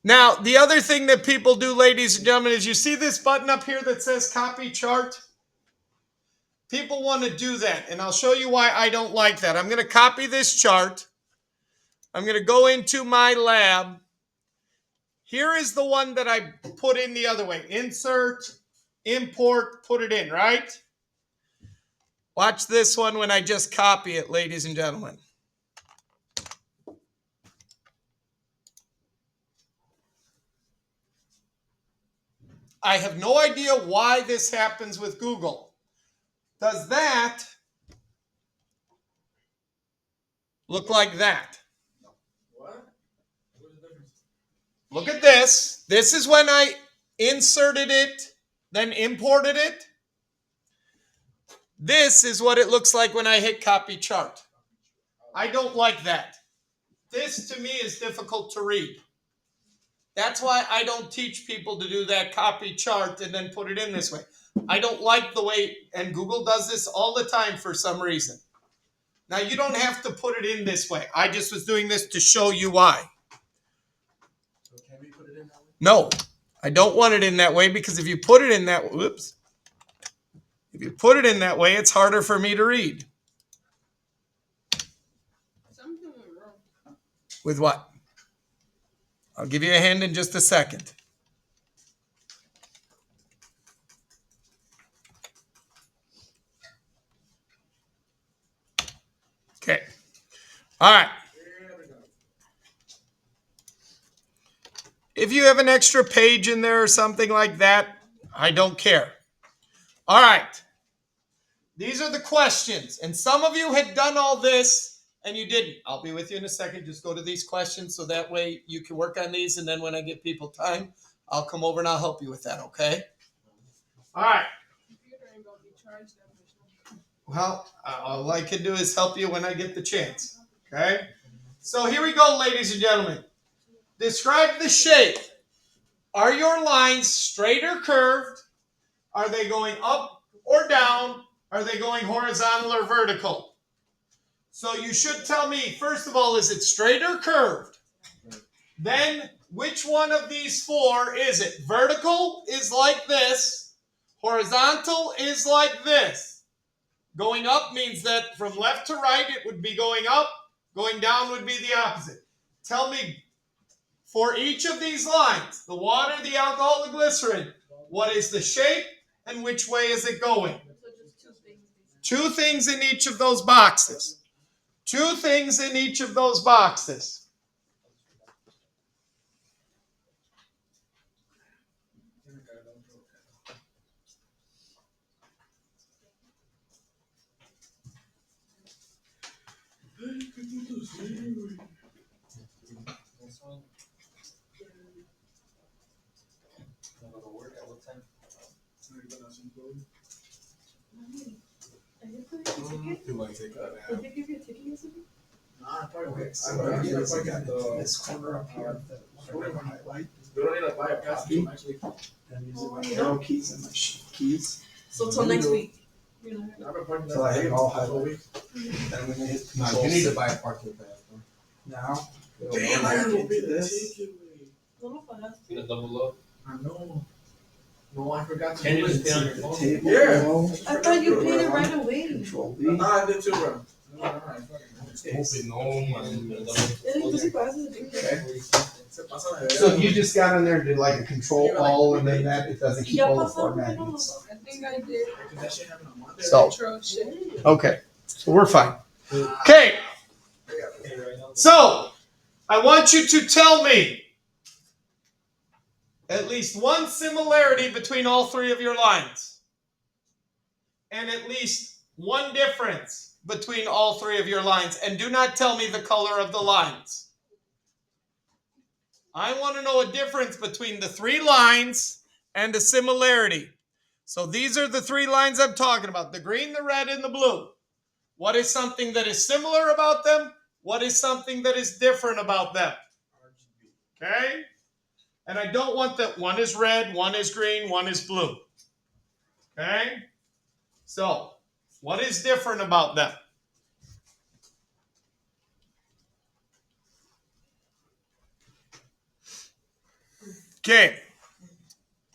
Now, the other thing that people do, ladies and gentlemen, is you see this button up here that says copy chart? People want to do that, and I'll show you why I don't like that. I'm going to copy this chart. I'm going to go into my lab. Here is the one that I put in the other way. Insert, import, put it in, right? Watch this one when I just copy it, ladies and gentlemen. I have no idea why this happens with Google. Does that look like that? What? What's the difference? Look at this. This is when I inserted it, then imported it. This is what it looks like when I hit copy chart. I don't like that. This to me is difficult to read. That's why I don't teach people to do that copy chart and then put it in this way. I don't like the way, and Google does this all the time for some reason. Now, you don't have to put it in this way. I just was doing this to show you why. So can we put it in that way? No, I don't want it in that way because if you put it in that, whoops. If you put it in that way, it's harder for me to read. Something went wrong. With what? I'll give you a hand in just a second. Okay. All right. If you have an extra page in there or something like that, I don't care. All right. These are the questions. And some of you had done all this and you didn't. I'll be with you in a second. Just go to these questions so that way you can work on these. And then when I give people time, I'll come over and I'll help you with that, okay? All right. Computer ain't gonna be charged that much. Well, all I can do is help you when I get the chance, okay? So here we go, ladies and gentlemen. Describe the shape. Are your lines straight or curved? Are they going up or down? Are they going horizontal or vertical? So you should tell me, first of all, is it straight or curved? Then, which one of these four is it? Vertical is like this. Horizontal is like this. Going up means that from left to right, it would be going up. Going down would be the opposite. Tell me, for each of these lines, the water, the alcohol, the glycerin, what is the shape and which way is it going? So just two things. Two things in each of those boxes. Two things in each of those boxes. You might take that Did out. they give you a ticket yesterday? Nah, I probably Okay, so I here's probably again, the- this corner up here, that one I highlight, We don't need to buy a package, actually. and these are my arrow keys and my keys. So till next week. You're not gonna. I've been parking So I have it all there for a highlighted. week. Then when I hit No, control you need to C buy a parking pass. Bro. now, Damn, I gotta go pay the This. ticket. Little fast. You gonna double up? I know. No, I forgot to Can do you just it. pay on your the phone? table Yeah. below, I thought you paid it right away. control V. No, I did too, bro. No, alright, fuck it. Stupid, no, man. Does glasses Okay. Se pasa de So verga. you just got in there, did like a control all, and then that, it doesn't keep Ya all the pasaron, formatting pero- and stuff. I think I did. Because that shit happened on Monday. So- Intro shit. Okay, so we're fine. Okay, so I want you to tell me at least one similarity between all three of your lines. And at least one difference between all three of your lines. And do not tell me the color of the lines. I want to know a difference between the three lines and a similarity. So these are the three lines I'm talking about. The green, the red, and the blue. What is something that is similar about them? What is something that is different about them? Okay? And I don't want that one is red, one is green, one is blue. Okay? So, what is different about them? Okay.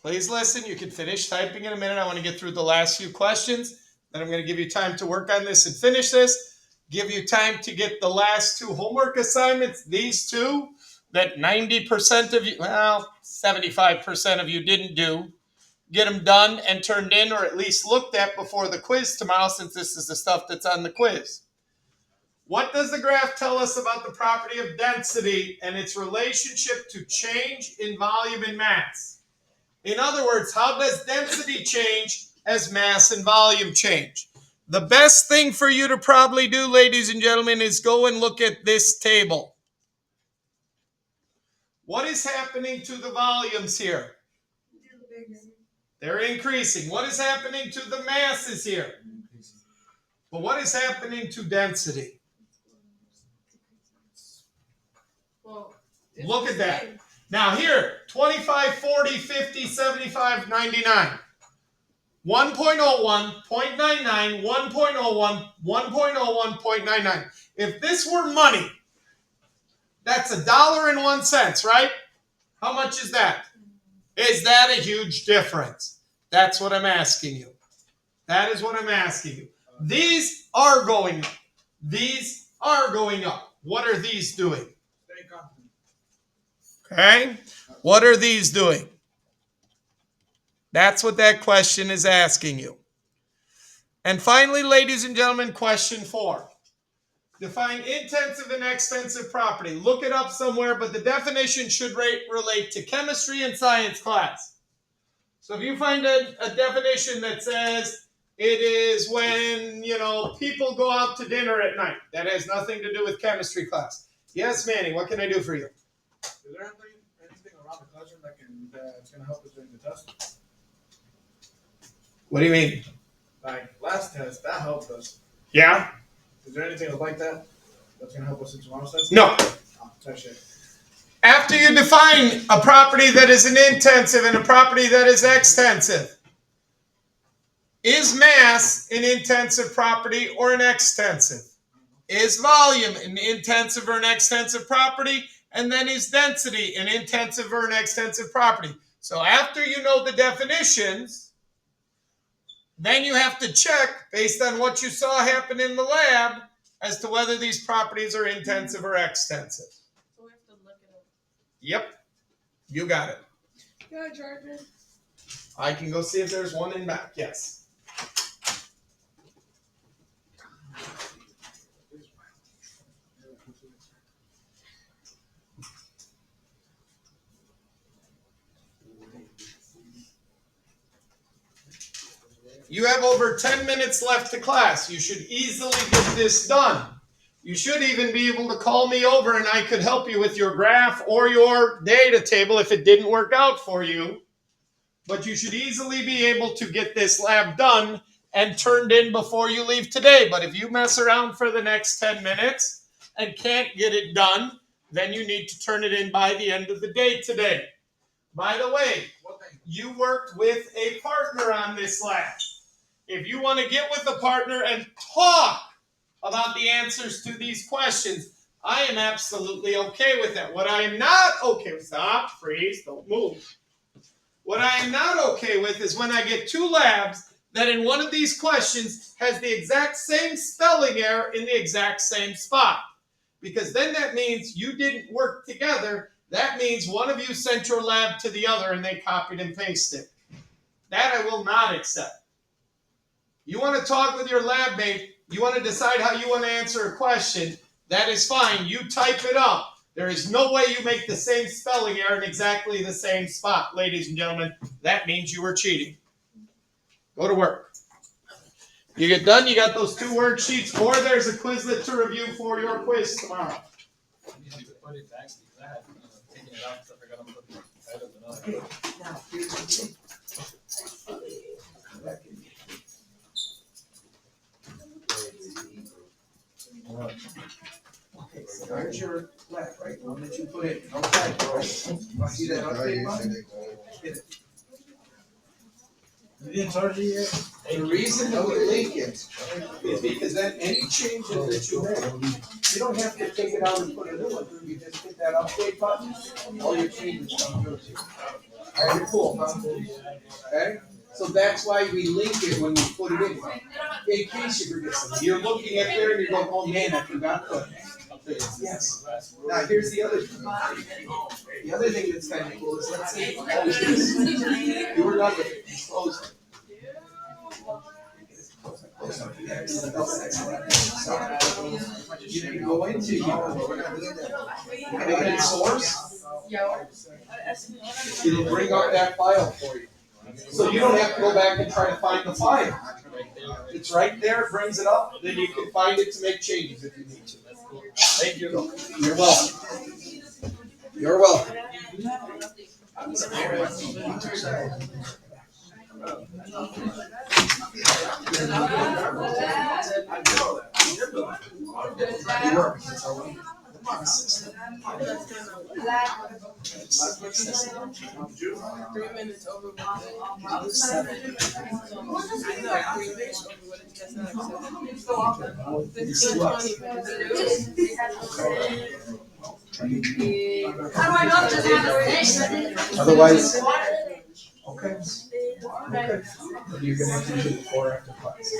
Please listen. You can finish typing in a minute. I want to get through the last few questions. Then I'm going to give you time to work on this and finish this. Give you time to get the last 2 homework assignments, these 2, that 90% of you, well, 75% of you didn't do. Get them done and turned in, or at least looked at before the quiz tomorrow, since this is the stuff that's on the quiz. What does the graph tell us about the property of density and its relationship to change in volume and mass? In other words, how does density change as mass and volume change? The best thing for you to probably do, ladies and gentlemen, is go and look at this table. What is happening to the volumes here? They're increasing. What is happening to the masses here? But what is happening to density? Well, Look at that. Now here, 25, 40, 50, 75, 99. 1.01, 0.99, 1.01, 1.01, 0.99. If this were money, that's $1.01, right? How much is that? Is that a huge difference? That's what I'm asking you. That is what I'm asking you. These are going up. These are going up. What are these doing? Stay confident. Okay? What are these doing? That's what that question is asking you. And finally, ladies and gentlemen, question 4. Define intensive and extensive property. Look it up somewhere, but the definition should relate to chemistry and science class. So if you find a definition that says it is when, people go out to dinner at night, that has nothing to do with chemistry class. Yes, Manny, what can I do for you? Is there anything around the classroom that's gonna help us during the test? What do you mean? Like last test, that helped us. Yeah? Is there anything like that that's gonna help us in tomorrow's test? No. Touch it. After you define a property that is an intensive and a property that is extensive, is mass an intensive property or an extensive? Is volume an intensive or an extensive property? And then is density an intensive or an extensive property? So after you know the definitions, then you have to check based on what you saw happen in the lab as to whether these properties are intensive or extensive. So we have to look it up. Yep, you got it. got a charger? I can go see if there's one in back. Yes. You have over 10 minutes left to class. You should easily get this done. You should even be able to call me over and I could help you with your graph or your data table if it didn't work out for you. But you should easily be able to get this lab done and turned in before you leave today. But if you mess around for the next 10 minutes and can't get it done, then you need to turn it in by the end of the day today. By the way, you worked with a partner on this lab. If you want to get with a partner and talk about the answers to these questions, I am absolutely okay with that. What I am not okay with, stop, freeze, don't move. What I am not okay with is when I get 2 labs that in one of these questions has the exact same spelling error in the exact same spot. Because then that means you didn't work together. That means one of you sent your lab to the other and they copied and pasted. That I will not accept. You want to talk with your lab mate, you want to decide how you want to answer a question, that is fine. You type it up. There is no way you make the same spelling error in exactly the same spot, ladies and gentlemen. That means you were cheating. Go to work. You get done, you got those 2 worksheets, or there's a Quizlet to review for your quiz tomorrow. Put it back because I had taken it out, so I forgot to put the title and all. Okay, so there's your left, right? The one that you put in. Okay, bro. See that update button? Hit it. You didn't charge it yet? The reason that we link it is because then any changes that you make, you don't have to take it out and put a new one through. You just hit that update button, all your changes come through to you. All right, cool, huh? Okay? So that's why we link it when we put it in case you forget something. You're looking at there and you're going, oh man, I forgot to. Yes. Now here's the other thing. The other thing that's kind of cool is, let's say you close this. You were done with it. You close it. You can go into your source. It'll bring up that file for you. So you don't have to go back and try to find the file. It's right there, it brings it up, then you can find it to make changes if you need to. Thank you. You're welcome. You're welcome. Otherwise, okay. Okay. You're gonna have to do it 4 after class.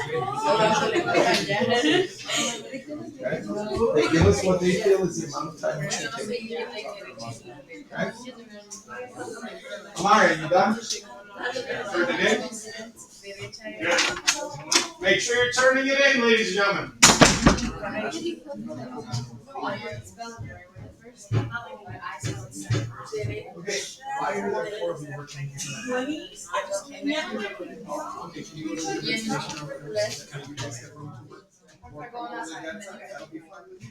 They give us what they feel is the amount of time it should take. Okay? Amara, you done? Turn it in? Good. Make sure you're turning it in, ladies and gentlemen. Okay, why are there 4 of you working here? Okay, can you go to the station over there? Can you guys have room to work? That'll be fine with you.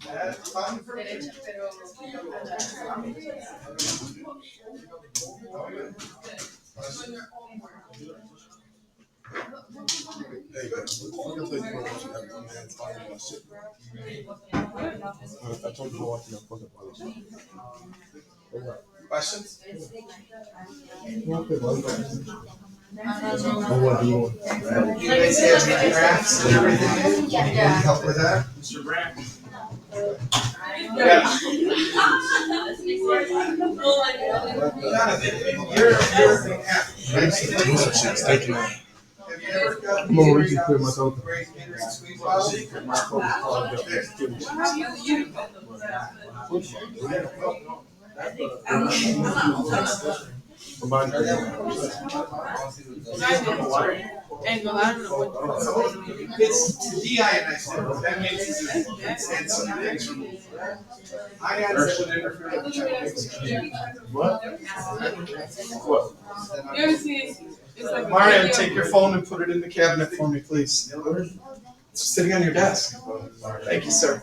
That's fine for me. Hey, I told you to watch your phone. Questions? What do you want? You guys have your drafts and everything? Need help with that? Mr. Brand. Yeah. You're happy, right? Taking Have you ever got I'm gonna reach clear myself. great Henry squeeze bottle? It's deionized. That means it's had some things removed. Ions that would interfere with the What? You ever see it's like Mario, take your phone and put it in the cabinet for me, please. It's sitting on your desk. Thank you, sir.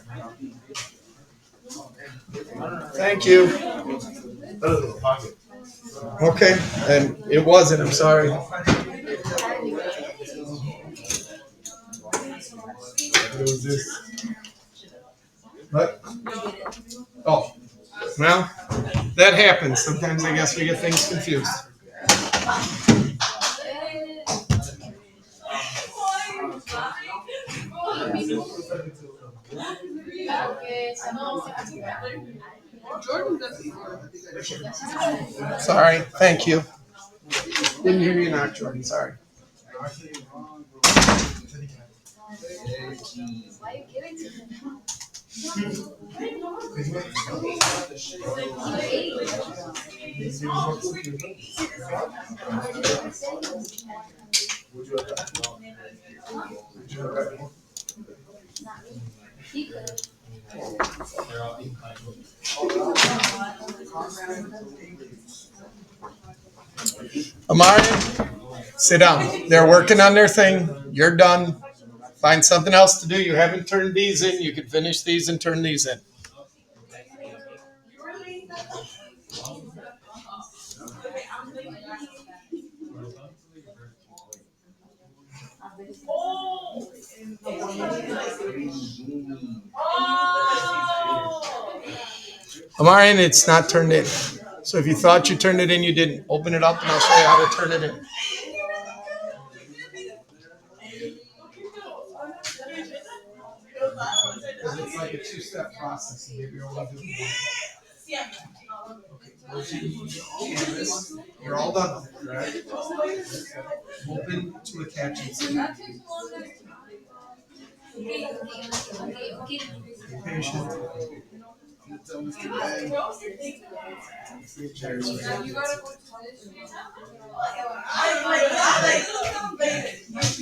Thank you. Okay, and it wasn't, I'm sorry. It was this. What? Oh, well, that happens. Sometimes I guess we get things confused. Jordan doesn't. Sorry, thank you. Didn't hear you knock, Jordan, sorry. Amari, sit down. They're working on their thing. You're done. Find something else to do. You haven't turned these in. You can finish these and turn these in. Amarian, it's not turned in. So if you thought you turned it in, you didn't. Open it up and I'll show you how to turn it in. Because it's like a 2-step process. Maybe you're only doing one. Canvas. You're all done with it, correct? Open to attaching. Patient.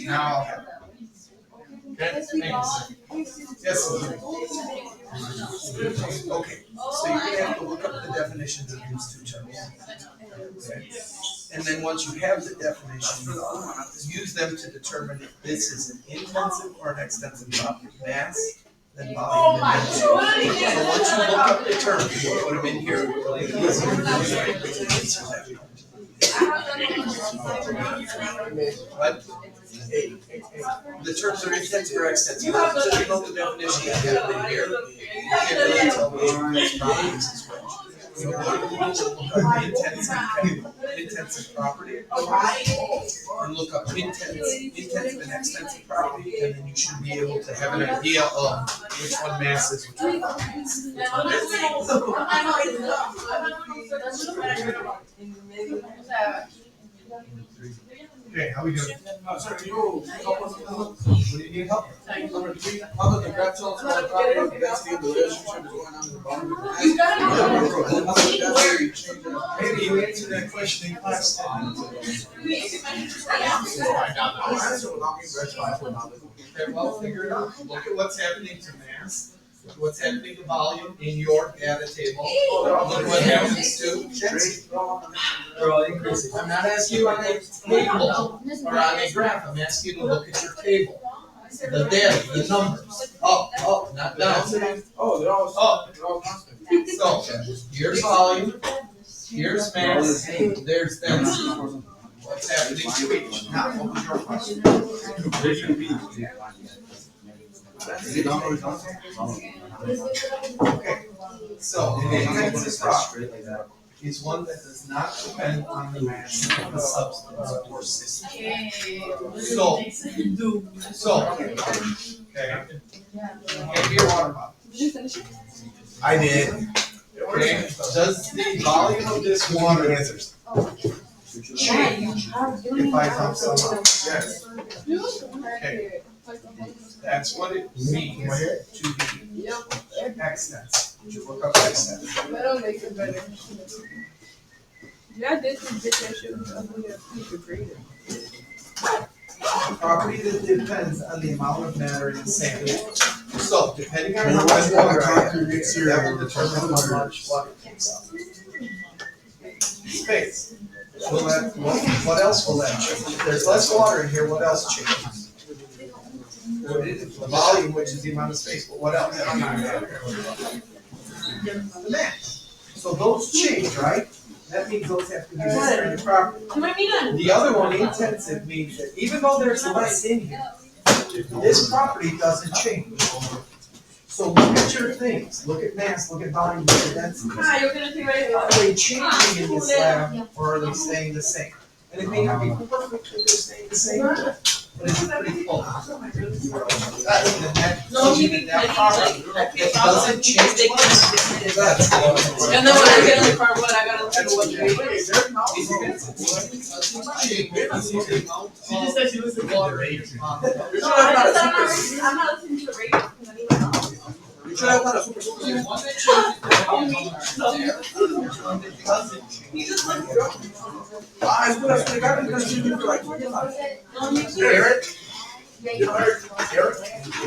Now. Yes. Okay, so you're gonna have to look up the definitions of these two terms. Okay. And then once you have the definition, use them to determine if this is an intensive or an extensive property. Mass, then volume, then density. So once you look up the terms, you put them in here. What? The terms are intensive or extensive. So you know the definition you have in here. You can't really tell which property this is which. So intensive property, and look up intensive and extensive property, and then you should be able to have an idea of which one mass is which one is. Okay, how we doing? Sir, can you help us? What do you need help? Number 3, how does the graph tell us about the property of density of the relationship is going on in the bottom? Maybe you answer that question in class. Okay, well, figure it out. Look at what's happening to mass. Look at what's happening to volume in your data table. Look what happens to density. They're all increasing. I'm not asking you on a table or on a graph. I'm asking you to look at your table. The data, the numbers. Up, not down. Oh, they're all constant. So, here's volume, here's mass, there's density. What's happening to each? Now, what was your question? Okay, so an intensive property is one that does not depend on the mass of the substance or system. So, okay, give me your water bottle. Did you finish it? I did. Okay, does the volume of this water change if I dump some out? Yes. Okay. That's what it means to be extensive. Did you look up extensive? That'll make it better. Yeah, I did some bitch that shit. I'm gonna keep it graded. Property that depends on the amount of matter in the sample. So, depending on how much water I have, that will determine how much water takes up. Space. Will that, what else will that change? If there's less water in here, what else changes? The volume, which is the amount of space, but what else? The mass. So those change, right? That means those have to be different property. The other one, intensive, means that even though there's less in here, this property doesn't change. So look at your things. Look at mass, look at volume, look at density. Are they changing in this lab, or are they staying the same? And it may not be perfect if they're staying the same, but it's pretty close. That property, it doesn't change much. That's And then when I get in the car, I gotta look at what grade it is. She just said she listened to water. I'm not listening to the radio because I need my mom. You should have done a super. One that changes. One that doesn't change. You just look.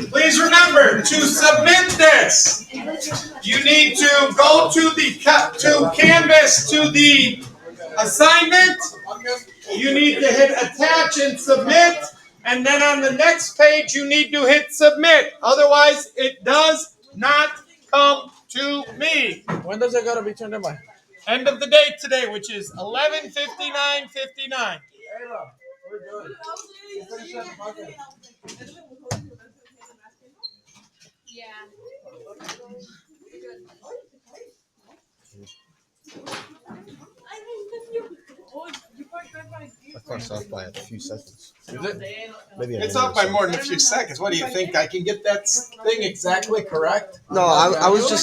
Please remember to submit this. You need to go to Canvas to the assignment. You need to hit attach and submit. And then on the next page, you need to hit submit. Otherwise, it does not come to me. When does it gotta be turned in by? End of the day today, which is 11:59:59. We're good. We'll finish that in 5 minutes. My car's off by a few seconds. Is it? Maybe It's off by more than a few seconds. What do you think? I can get that thing exactly correct? No, I was just